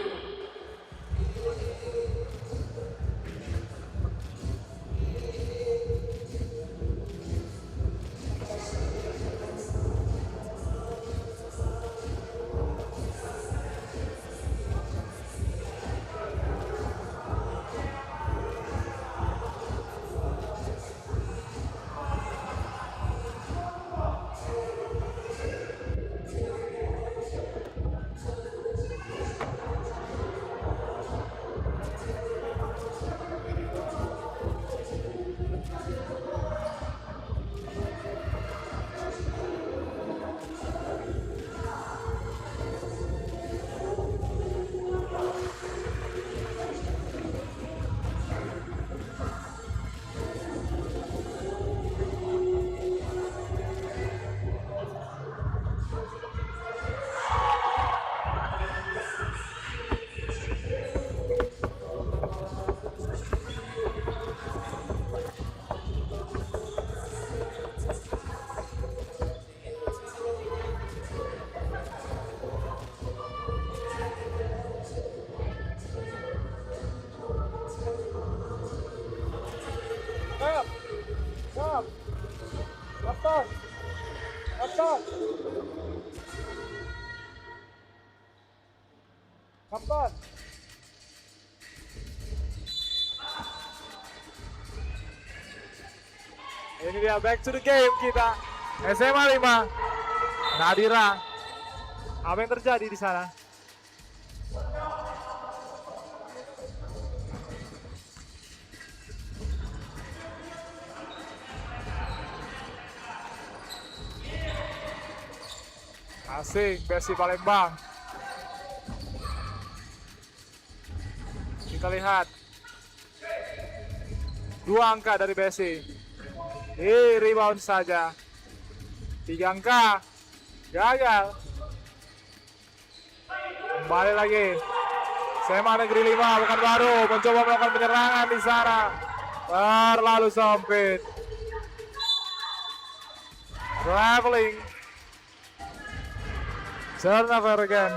Kapten. Ini dia back to the game kita. SMA 5. Nadira. Apa yang terjadi di sana? Asing Besi Palembang. Kita lihat 2 angka dari Besi. Rebound saja. 3 angka gagal. Kembali lagi. SMA Negeri 5 Pekanbaru mencoba melakukan penyerangan di sana. Terlalu sempit. Traveling. Turnover again.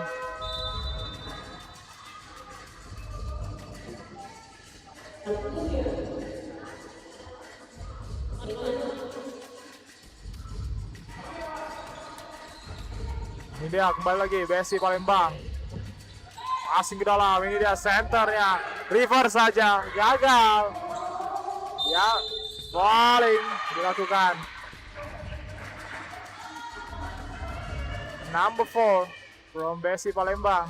Ini dia kembali lagi BSI Palembang. Passing ke dalam, ini dia senternya. Reverse saja, gagal. Ya, falling dilakukan. Number 4 from BSI Palembang.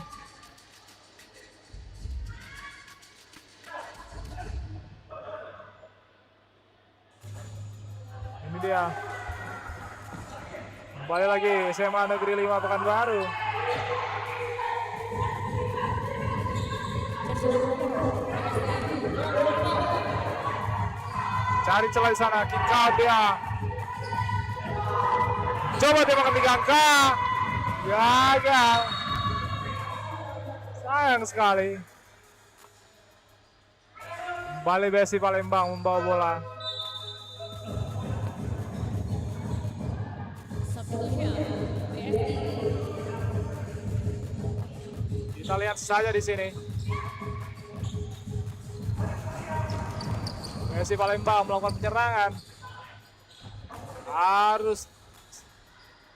Ini dia. Kembali lagi SMA Negeri 5 Pekanbaru. Cari celah di sana, kick out dia. Coba tembakan 3 angka. Gagal. Sayang sekali. Kembali BSI Palembang membawa bola. Kita lihat saja di sini. BSI Palembang melakukan penyerangan. Harus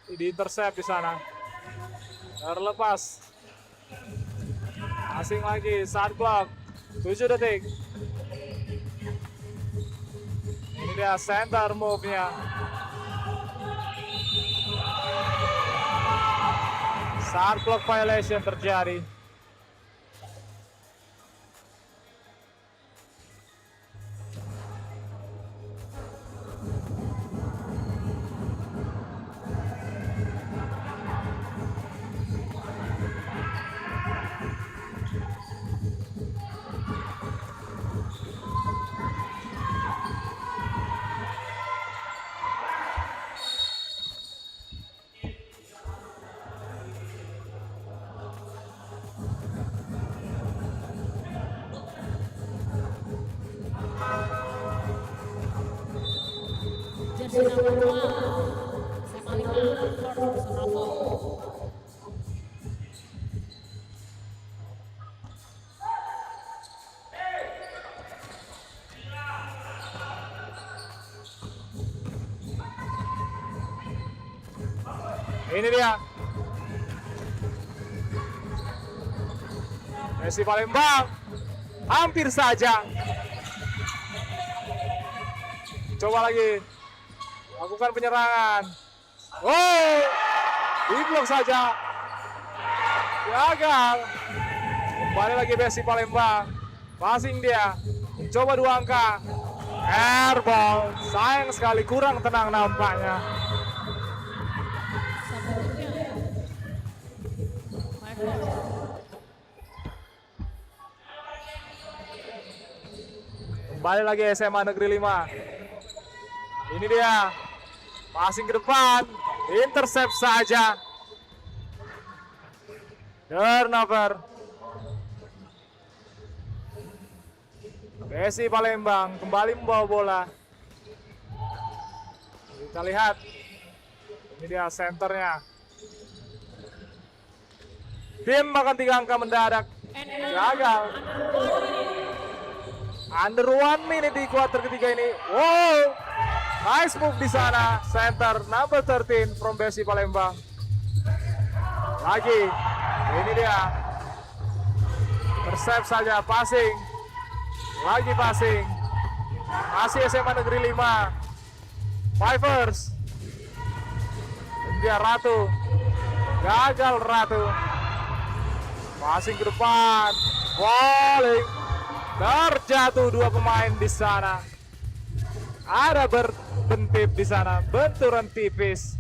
diintercept di sana. Terlepas. Asing lagi, saat clock 7 detik. Ini dia center move-nya. Saat clock violation terjadi. Jersey nomor 2 SMA 5 Ford Surobo. Ini dia. BSI Palembang hampir saja. Coba lagi lakukan penyerangan. Oh, diblok saja. Gagal. Kembali lagi BSI Palembang. Passing dia. Coba 2 angka. Airball. Sayang sekali, kurang tenang nampaknya. Kembali lagi SMA Negeri 5. Ini dia. Passing ke depan. Intercept saja. Turnover. BSI Palembang kembali membawa bola. Kita lihat. Ini dia senternya. Tim makan 3 angka mendadak. Gagal. Under 1 minute di kuarter ketiga ini. Wow. Nice move di sana. Center number 13 from BSI Palembang. Lagi. Ini dia. Intercept saja. Passing. Lagi passing. Masih SMA Negeri 5. Fivers. Ini dia Ratu. Gagal Ratu. Passing ke depan. Falling. Terjatuh 2 pemain di sana. Ada berbentip di sana, benturan tipis.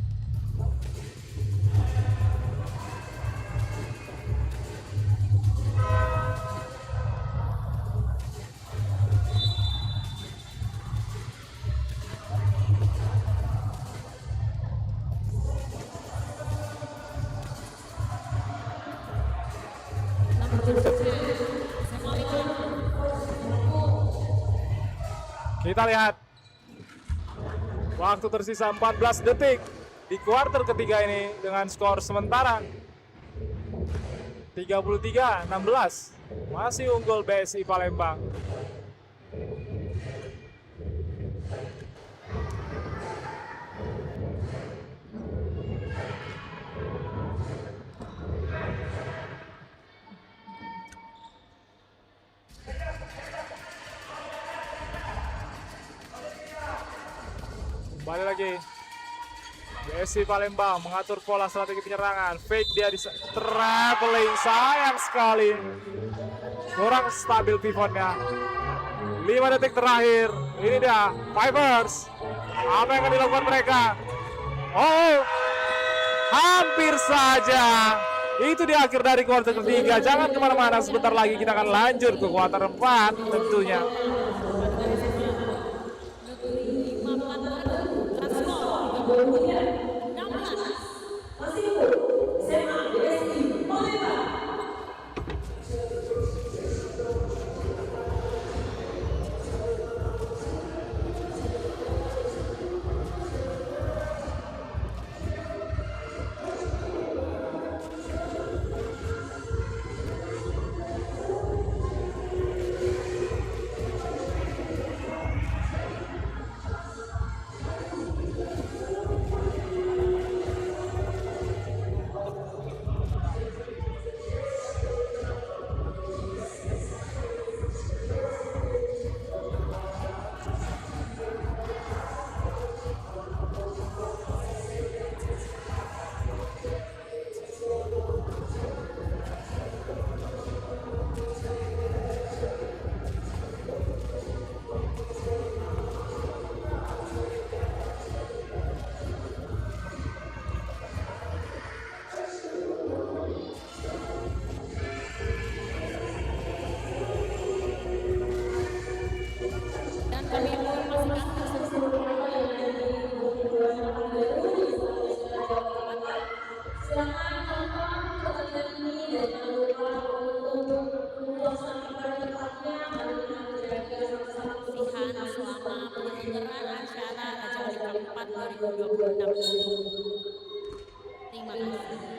Kita lihat waktu tersisa 14 detik di kuarter ketiga ini dengan skor sementara 33-16, masih unggul BSI Palembang. Kembali lagi BSI Palembang mengatur pola strategi penyerangan. Fake dia di traveling, sayang sekali kurang stabil pivotnya. 5 detik terakhir, ini dia Fivers. Apa yang akan dilakukan mereka? Oh, hampir saja. Itu di akhir dari kuarter ketiga. Jangan kemana-mana, sebentar lagi kita akan lanjut ke kuarter 4 tentunya. Terima kasih.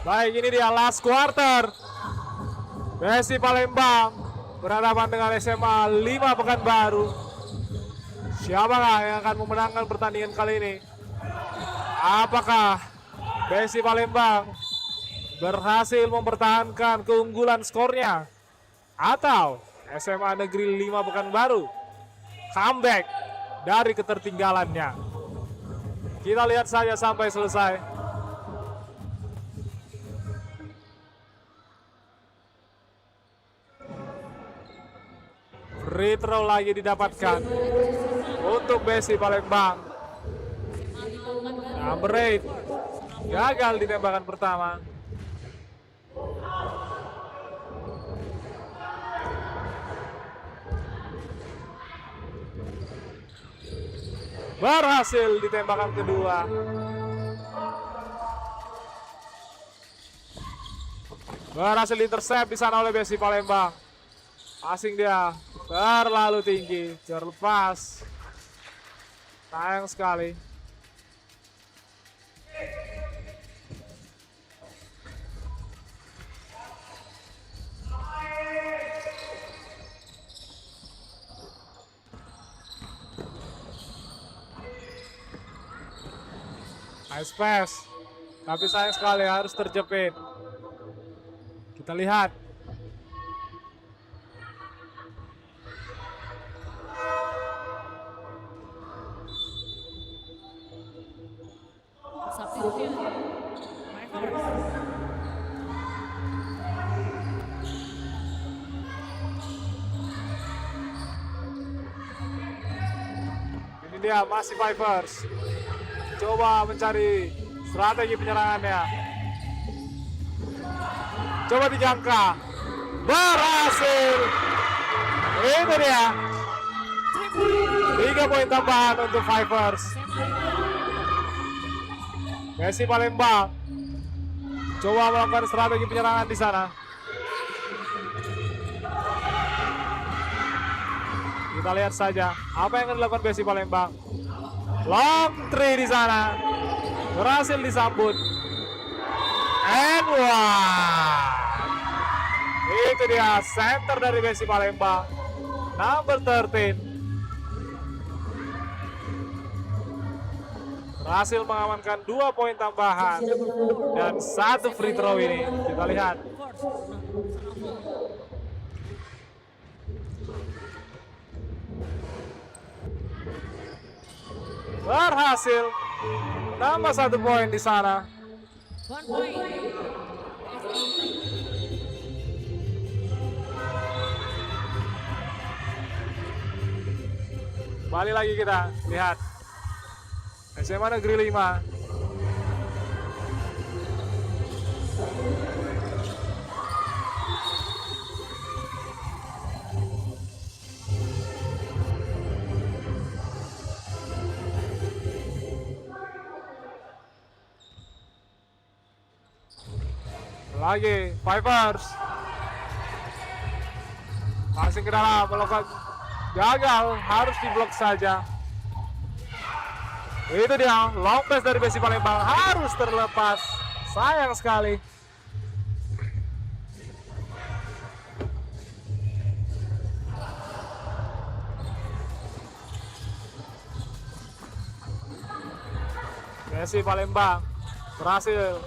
Baik, ini dia last quarter. BSI Palembang berhadapan dengan SMA 5 Pekanbaru. Siapakah yang akan memenangkan pertandingan kali ini? Apakah BSI Palembang berhasil mempertahankan keunggulan skornya? Atau SMA Negeri 5 Pekanbaru comeback dari ketertinggalannya? Kita lihat saja sampai selesai. Free throw lagi didapatkan untuk BSI Palembang. Number 8 gagal di tembakan pertama. Berhasil di tembakan kedua. Berhasil intercept di sana oleh BSI Palembang. Passing dia terlalu tinggi, terlepas. Sayang sekali. Nice pass. Tapi sayang sekali harus terjepit. Kita lihat dia masih Vipers. Coba mencari strategi penyerangannya. Coba dijangka. Berhasil. Itu dia. 3 poin tambahan untuk Vipers. Messi Palembang coba melakukan strategi penyerangan di sana. Kita lihat saja apa yang akan dilakukan Messi Palembang. Long three di sana berhasil disambut. And one. Itu dia center dari Messi Palembang, number 13. Berhasil mengamankan 2 poin tambahan dan 1 free throw ini. Kita lihat. Berhasil tambah 1 poin di sana. 1 point. Balik lagi kita lihat. SMA Negeri 5. Lagi Vipers masih ke dalam, melakukan gagal, harus diblok saja. Itu dia, long pass dari Messi Palembang harus terlepas. Sayang sekali. Messi Palembang berhasil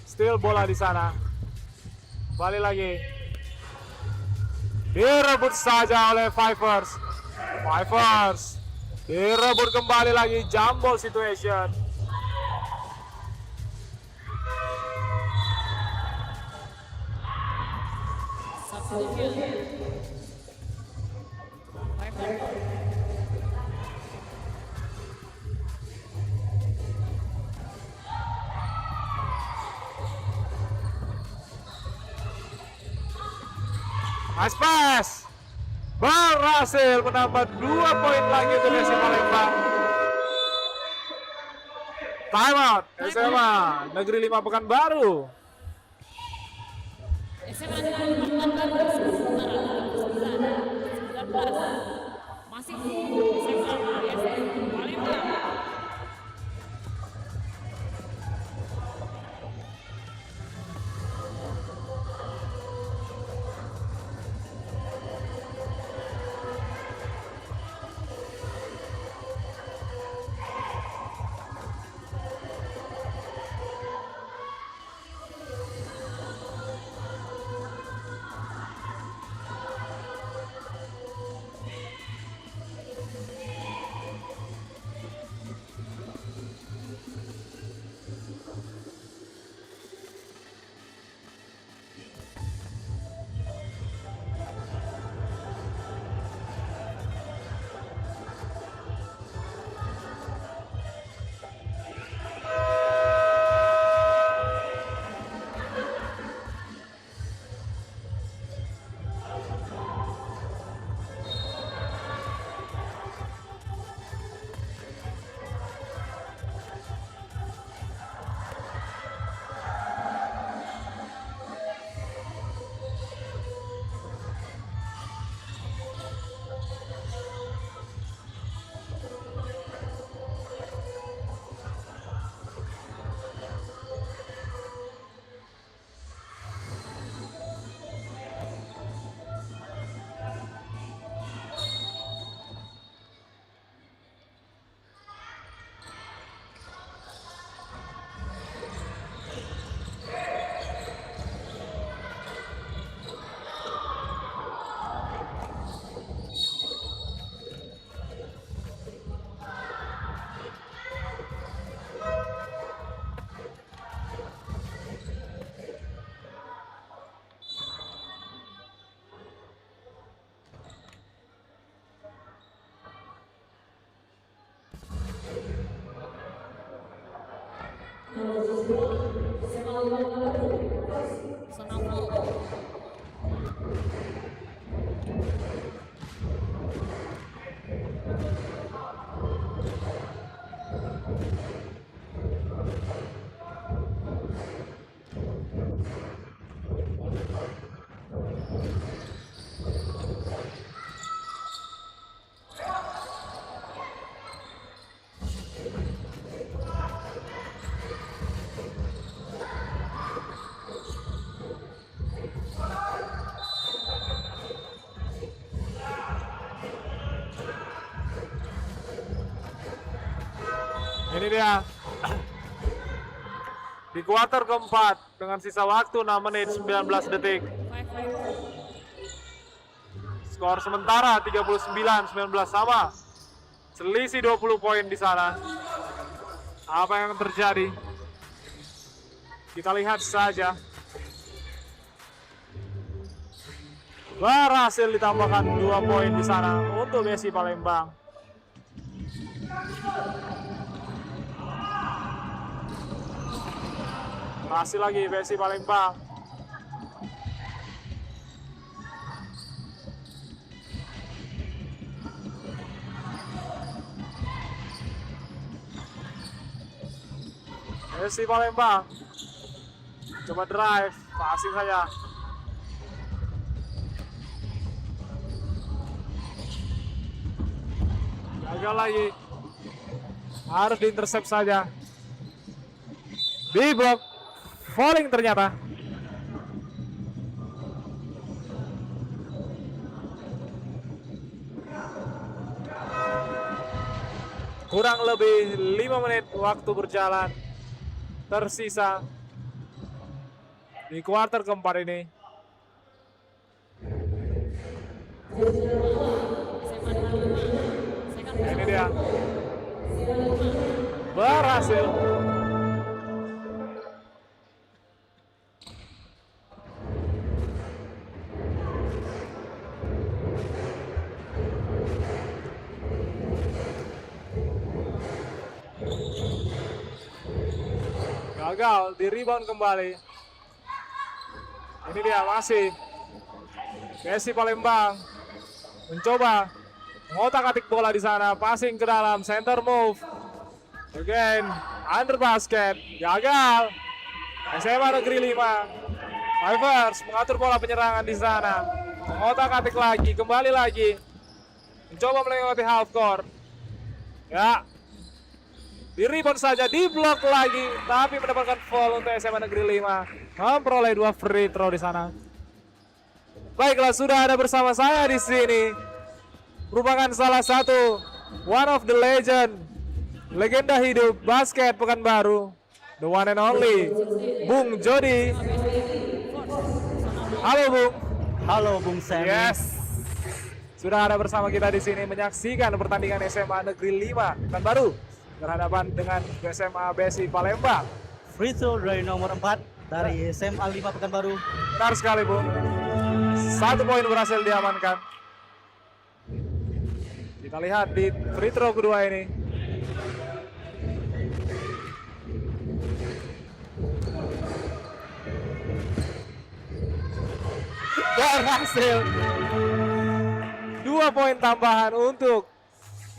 steal bola di sana. Balik lagi. Direbut saja oleh Vipers. Vipers direbut kembali lagi, jump ball situation. Substitution. Nice pass. Berhasil menambah 2 poin lagi untuk Messi Palembang. Time out SMA Negeri 5 Pekanbaru. SMA Negeri 5 Pekanbaru 19 masih SMA Palembang. Ini dia. Di kuarter keempat dengan sisa waktu 6 menit 19 detik. Skor sementara 39-19 sama. Selisih 20 poin di sana. Apa yang terjadi? Kita lihat saja. Berhasil ditambahkan 2 poin di sana untuk BSI Palembang. Berhasil lagi BSI Palembang. BSI Palembang coba drive, passing saja. Gagal lagi. Harus diintercept saja. Di blok. Falling ternyata. Kurang lebih 5 menit waktu berjalan tersisa di kuarter keempat ini. Ini dia. Berhasil. Gagal, di rebound kembali. Ini dia masih BSI Palembang mencoba ngotak-atik bola di sana, passing ke dalam, center move. Again, under basket, gagal. SMA Negeri 5. Fivers mengatur pola penyerangan di sana. Ngotak-atik lagi, kembali lagi. Mencoba melewati half court. Ya. Di rebound saja, di blok lagi, tapi mendapatkan foul untuk SMA Negeri 5. Memperoleh 2 free throw di sana. Baiklah, sudah ada bersama saya di sini. Merupakan salah satu one of the legend, legenda hidup basket Pekanbaru, the one and only Bung Jody. Halo Bung. Halo Bung Sam. Yes. Sudah ada bersama kita di sini menyaksikan pertandingan SMA Negeri 5 Pekanbaru berhadapan dengan SMA BSI Palembang. Free throw dari nomor 4 dari SMA 5 Pekanbaru. Benar sekali, Bung. 1 poin berhasil diamankan. Kita lihat di free throw kedua ini. Berhasil. 2 poin tambahan untuk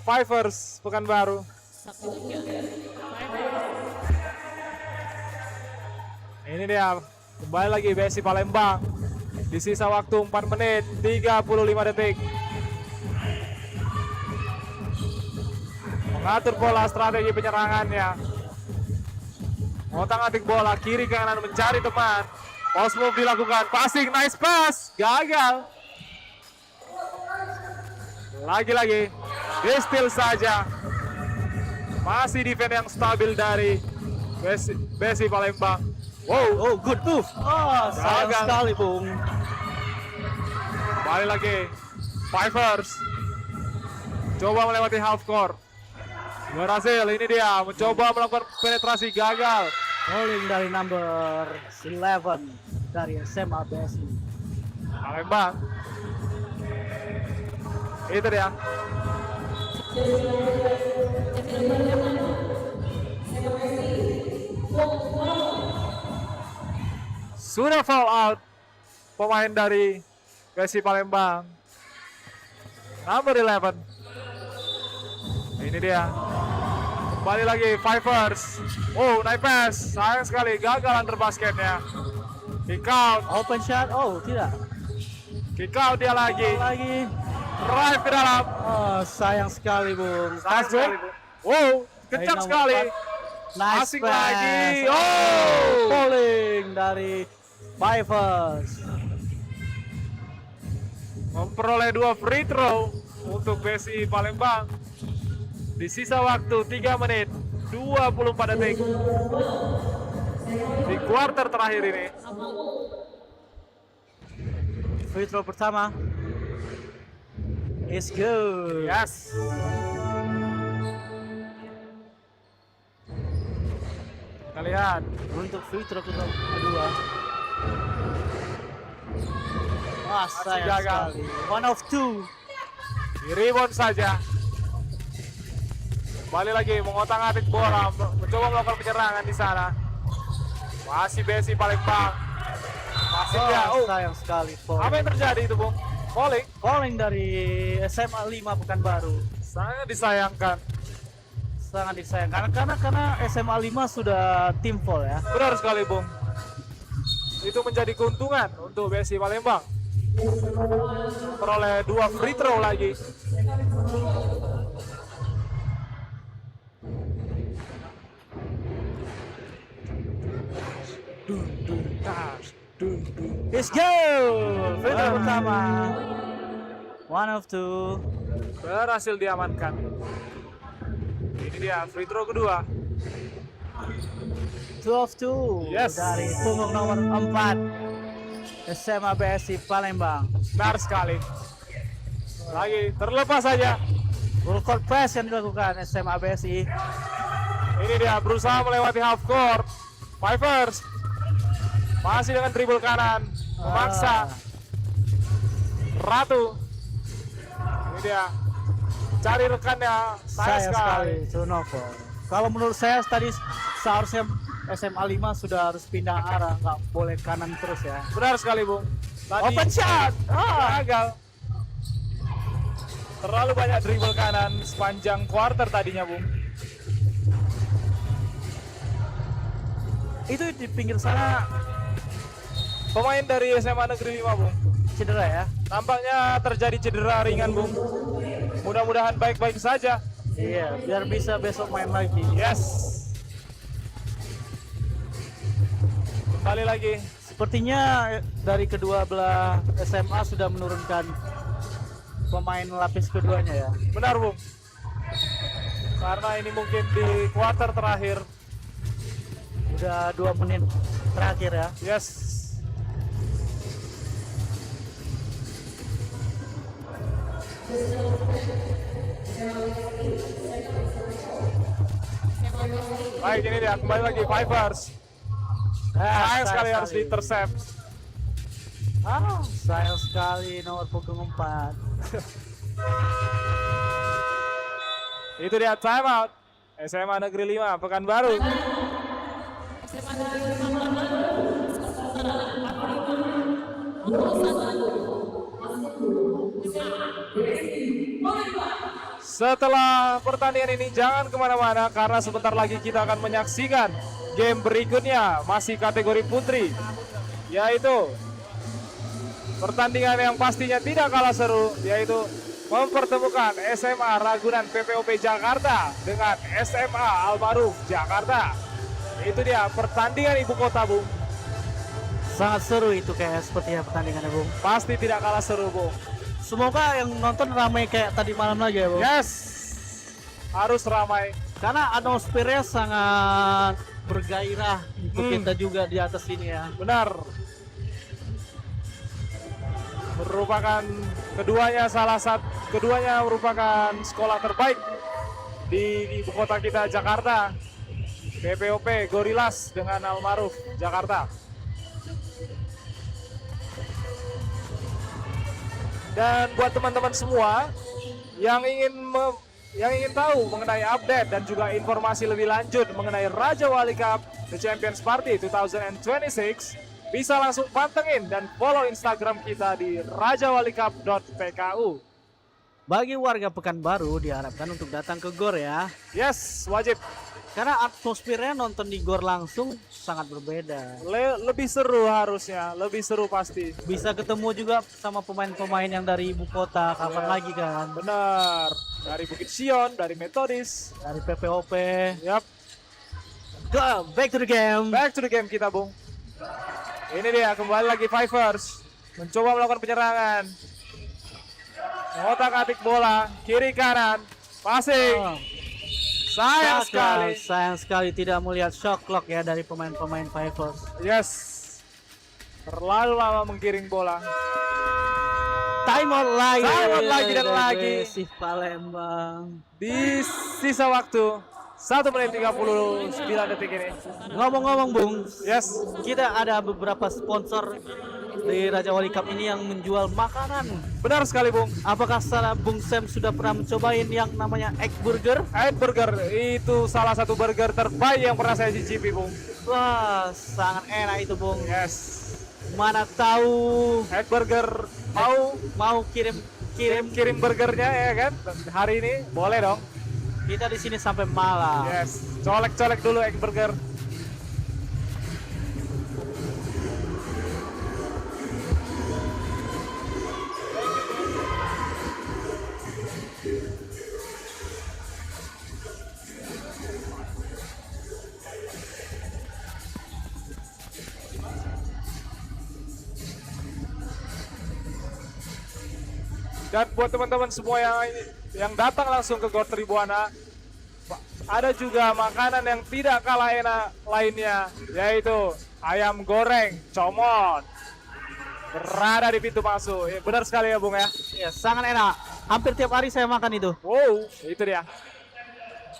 Fivers Pekanbaru. Ini dia, kembali lagi BSI Palembang. Di sisa waktu 4 menit 35 detik. Mengatur pola strategi penyerangannya. Ngotak-ngatik bola kiri kanan mencari teman. Post move dilakukan, passing, nice pass, gagal. Lagi-lagi, di steal saja. Masih defense yang stabil dari BSI Palembang. Wow, Oh, good move. Oh, sayang Gagal. sekali Bung. balik lagi. Fivers coba melewati half court. Berhasil, ini dia mencoba melakukan penetrasi, gagal. Bowling dari number 11 dari SMA BSI. Palembang. Itu dia. Sudah foul out pemain dari BSI Palembang. Number 11. Ini dia. Kembali lagi Fivers. Oh, nice pass. Sayang sekali, gagal under basketnya. Kick out. Open shot. Oh, tidak. Kick out dia lagi. Lagi. Drive ke dalam. Oh, sayang sekali Bung. Sayang sekali, Bu. Wow, kencang Dari sekali. nomor 4. Nice Asik pass. lagi. Oh. Bowling dari Fivers. Memperoleh 2 free throw untuk BSI Palembang. Di sisa waktu 3 menit 24 detik di kuarter terakhir ini. Free throw pertama. It's good. Yes. Kita lihat Untuk free throw kedua. Wah, sayang gagal. sekali. One of two. di rebound saja. Kembali lagi mengotak-atik bola, mencoba melakukan penyerangan di sana. Masih BSI Palembang. Masih dia. Sayang sekali. Apa yang terjadi itu, Bung? Falling. Falling dari SMA 5 Pekanbaru. Sangat disayangkan. Sangat disayangkan karena SMA 5 sudah tim fall ya. Benar sekali, Bung. Itu menjadi keuntungan untuk BSI Palembang. Peroleh 2 free throw lagi. Let's go! Free throw pertama. One of two. Berhasil diamankan. Ini dia free throw kedua. Two of two. Yes. Dari punggung nomor 4. SMA BSI Palembang. Benar sekali. Lagi terlepas saja. Full court press yang dilakukan SMA BSI. Ini dia berusaha melewati half court. Pipers masih dengan dribble kanan, memaksa. Ratu. Ini dia cari rekannya. Sayang sekali turnover. Kalau menurut saya tadi seharusnya SMA 5 sudah harus pindah arah, nggak boleh kanan terus ya. Benar sekali, Bung. Tadi Open shot. gagal. Terlalu banyak dribble kanan sepanjang quarter tadinya, Bung. Itu di pinggir sana Pemain dari SMA Negeri 5, Bung. cedera ya. Tampaknya terjadi cedera ringan, Bung. Mudah-mudahan baik-baik saja. Iya, biar bisa besok main lagi. Yes. Kembali lagi. Sepertinya dari kedua belah SMA sudah menurunkan pemain lapis keduanya ya. Benar, Bung. Karena ini mungkin di kuarter terakhir. Udah 2 menit terakhir ya. Yes. Baik, ini dia kembali lagi Vipers. Sayang sekali harus di-intercept. Sayang sekali nomor punggung 4. Itu dia timeout. SMA Negeri 5 Pekanbaru. Setelah pertandingan ini jangan kemana-mana karena sebentar lagi kita akan menyaksikan game berikutnya masih kategori putri, yaitu pertandingan yang pastinya tidak kalah seru, yaitu mempertemukan SMA Ragunan PPOP Jakarta dengan SMA Al-Ma'ruf Jakarta. Itu dia pertandingan ibu kota, Bung. Sangat seru itu kayak sepertinya pertandingannya, Bung. Pasti tidak kalah seru, Bung. Semoga yang nonton ramai kayak tadi malam lagi ya, Bung. Yes, harus ramai. Karena atmosfernya sangat bergairah untuk kita juga di atas sini ya. Benar. Merupakan keduanya merupakan sekolah terbaik di ibu kota kita Jakarta. PPOP Gorillas dengan Al-Ma'ruf Jakarta. Dan buat teman-teman semua yang ingin tahu mengenai update dan juga informasi lebih lanjut mengenai Raja Wali Cup The Champions Party 2026, bisa langsung pantengin dan follow Instagram kita di rajawalikup.pku. Bagi warga Pekanbaru diharapkan untuk datang ke GOR ya. Yes, wajib. Karena atmosfernya nonton di GOR langsung sangat berbeda. Lebih seru harusnya, lebih seru pasti. Bisa ketemu juga sama pemain-pemain yang dari ibu kota, kapan lagi kan? Benar. Dari Bukit Sion, dari Metodis, Dari PPOP. Yap. Go, back to the game. Back to the game kita, Bung. Ini dia kembali lagi Vipers mencoba melakukan penyerangan. Ngotak-atik bola kiri kanan, passing. Sayang sekali. Sayang sekali tidak melihat shot clock ya dari pemain-pemain Fivers. Yes. Terlalu lama menggiring bola. Time out lagi. Time out lagi dan dari lagi. Persib Palembang. Di sisa waktu 1 menit 39 detik ini. Ngomong-ngomong Bung, Yes. kita ada beberapa sponsor di Raja Wali Cup ini yang menjual makanan. Benar sekali, Bung. Apakah salah Bung Sam sudah pernah mencobain yang namanya Egg Burger? Egg Burger itu salah satu burger terbaik yang pernah saya cicipi, Bung. Wah, sangat enak itu Bung. Yes. Mana tahu Egg Burger mau kirim kirim burgernya ya kan? Hari ini boleh dong. kita di sini sampai malam. Yes. Colek-colek dulu Egg Burger. Dan buat teman-teman semua yang datang langsung ke Gor Tribuana, ada juga makanan yang tidak kalah enak lainnya, yaitu ayam goreng comot. Berada di pintu masuk. Benar sekali ya Bung ya. Ya, sangat enak. Hampir tiap hari saya makan itu. Wow, itu dia.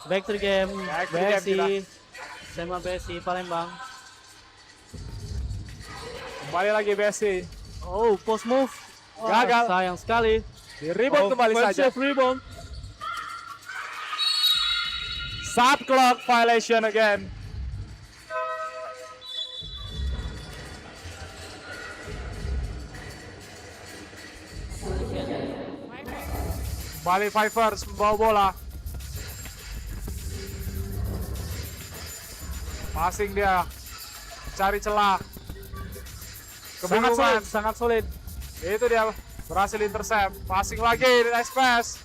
Back to the game. Back to the game BSI. Sama BSI Palembang. Kembali lagi BSI. Oh, post move. Wah, Gagal. sayang sekali. Di rebound kembali saja. Rebound. Shot clock violation again. Kembali Fivers membawa bola. Passing dia. Cari celah. Kebingungan. Sangat sulit. Itu dia. Berhasil intercept. Passing lagi. Nice pass.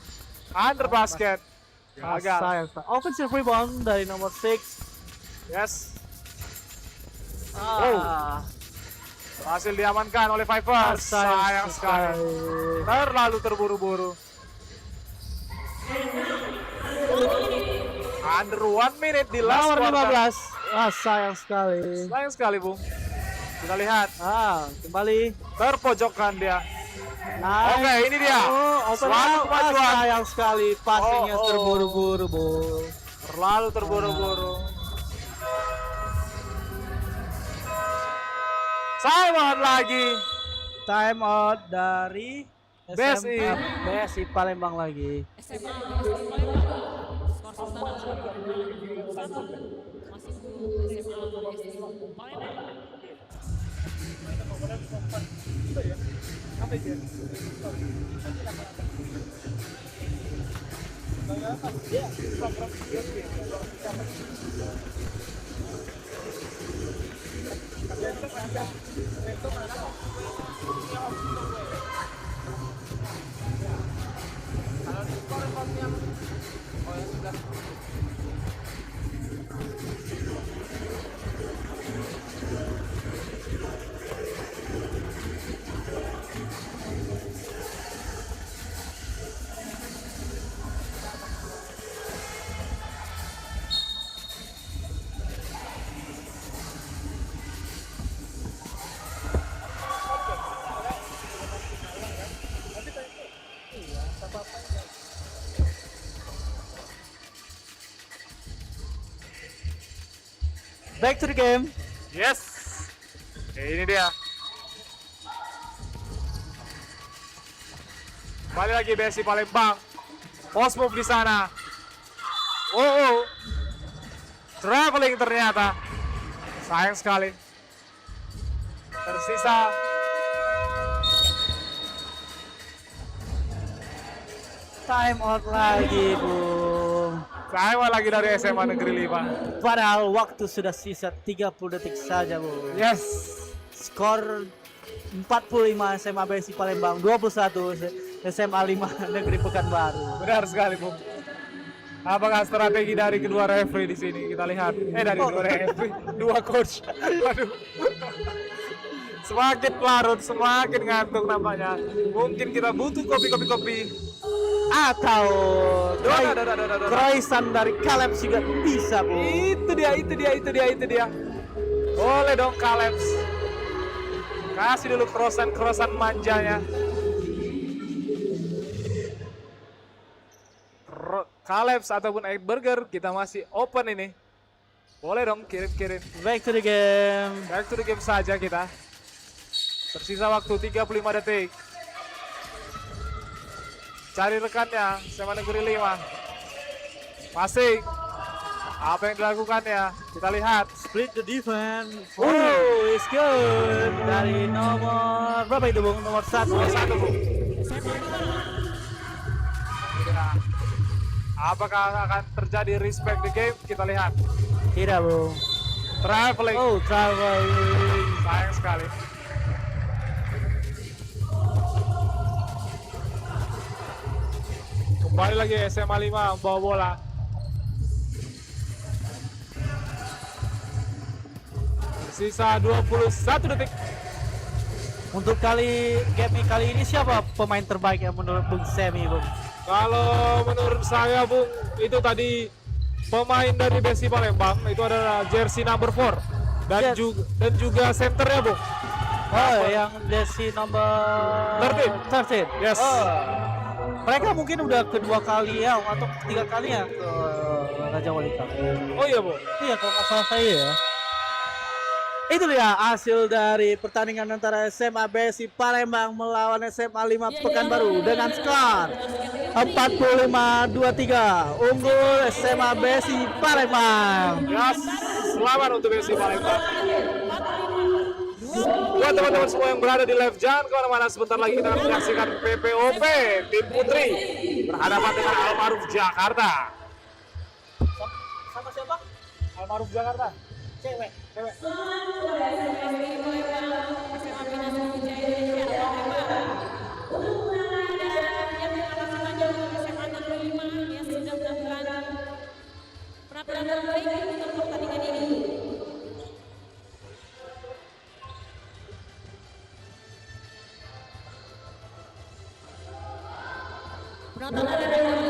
Under basket. Gagal. Sayang. Offensive rebound dari nomor 6. Yes. Berhasil Berhasil diamankan oleh Vipers. Sayang sekali. Terlalu terburu-buru. Under 1 minute di last Nomor quarter. 15. Sayang sekali. Sayang sekali, Bung. Kita lihat. Kembali. Terpojokkan dia. Nice. Oke, ini dia. Open Suatu up. kemajuan. Sayang sekali. Passingnya terburu-buru, Bung. Terlalu terburu-buru. Time out lagi. Time out dari BSI. BSI Palembang lagi. SMA Palembang. Skor sementara 1 masih SMA Palembang. Back to the game. Yes. Ini dia. Kembali lagi BSI Palembang. Post move di sana. Traveling ternyata. Sayang sekali. Tersisa Time out lagi, Bung. saya lagi dari SMA Negeri 5. Padahal waktu sudah sisa 30 detik saja, Bung. Yes. Skor 45 SMA BSI Palembang, 21 SMA 5 Negeri Pekanbaru. Benar sekali, Bung. Apakah strategi dari kedua referee di sini? Kita lihat. Dari kedua referee, dua coach. Waduh. Semakin larut, semakin ngantuk namanya. Mungkin kita butuh kopi atau croissant dari Caleb juga bisa, Bu. Itu dia. Boleh dong Caleb. Kasih dulu croissant manjanya. Caleb ataupun egg burger kita masih open ini. Boleh dong kirim. Back to the game. Back to the game saja kita. Tersisa waktu 35 detik. Cari rekannya, SMA Negeri 5. Passing. Apa yang dilakukannya? Kita lihat. Split the defense. Oh, it's good. Dari nomor berapa itu, Bung? Nomor 1. Bu. Apakah akan terjadi respect the game? Kita lihat. Tidak, Bung. Traveling. Oh, traveling. Sayang sekali. Kembali lagi SMA 5 bawa bola. Sisa 21 detik. Untuk game kali ini siapa pemain terbaik yang menurut Bung Semi, Bung? Kalau menurut saya, Bung, itu tadi pemain dari BSI Palembang itu adalah jersey number 4 dan juga centernya, Bung. Oh, yang jersey nomor 13. Yes. Oh. Mereka mungkin udah kedua kali ya atau ketiga kali ya ke Raja Wali Cup. Oh iya, Bung. Iya, kalau nggak salah saya ya. Itu dia hasil dari pertandingan antara SMA BSI Palembang melawan SMA 5 Pekanbaru dengan skor 45-23 unggul SMA BSI Palembang. Yes, selamat untuk BSI Palembang. Buat teman-teman semua yang berada di live, jangan kemana-mana, sebentar lagi kita akan menyaksikan PPOP tim putri berhadapan dengan Almarhum Jakarta. Sama siapa? Almarhum Jakarta. Cewek. Peraturan terbaik untuk pertandingan ini. Penonton ada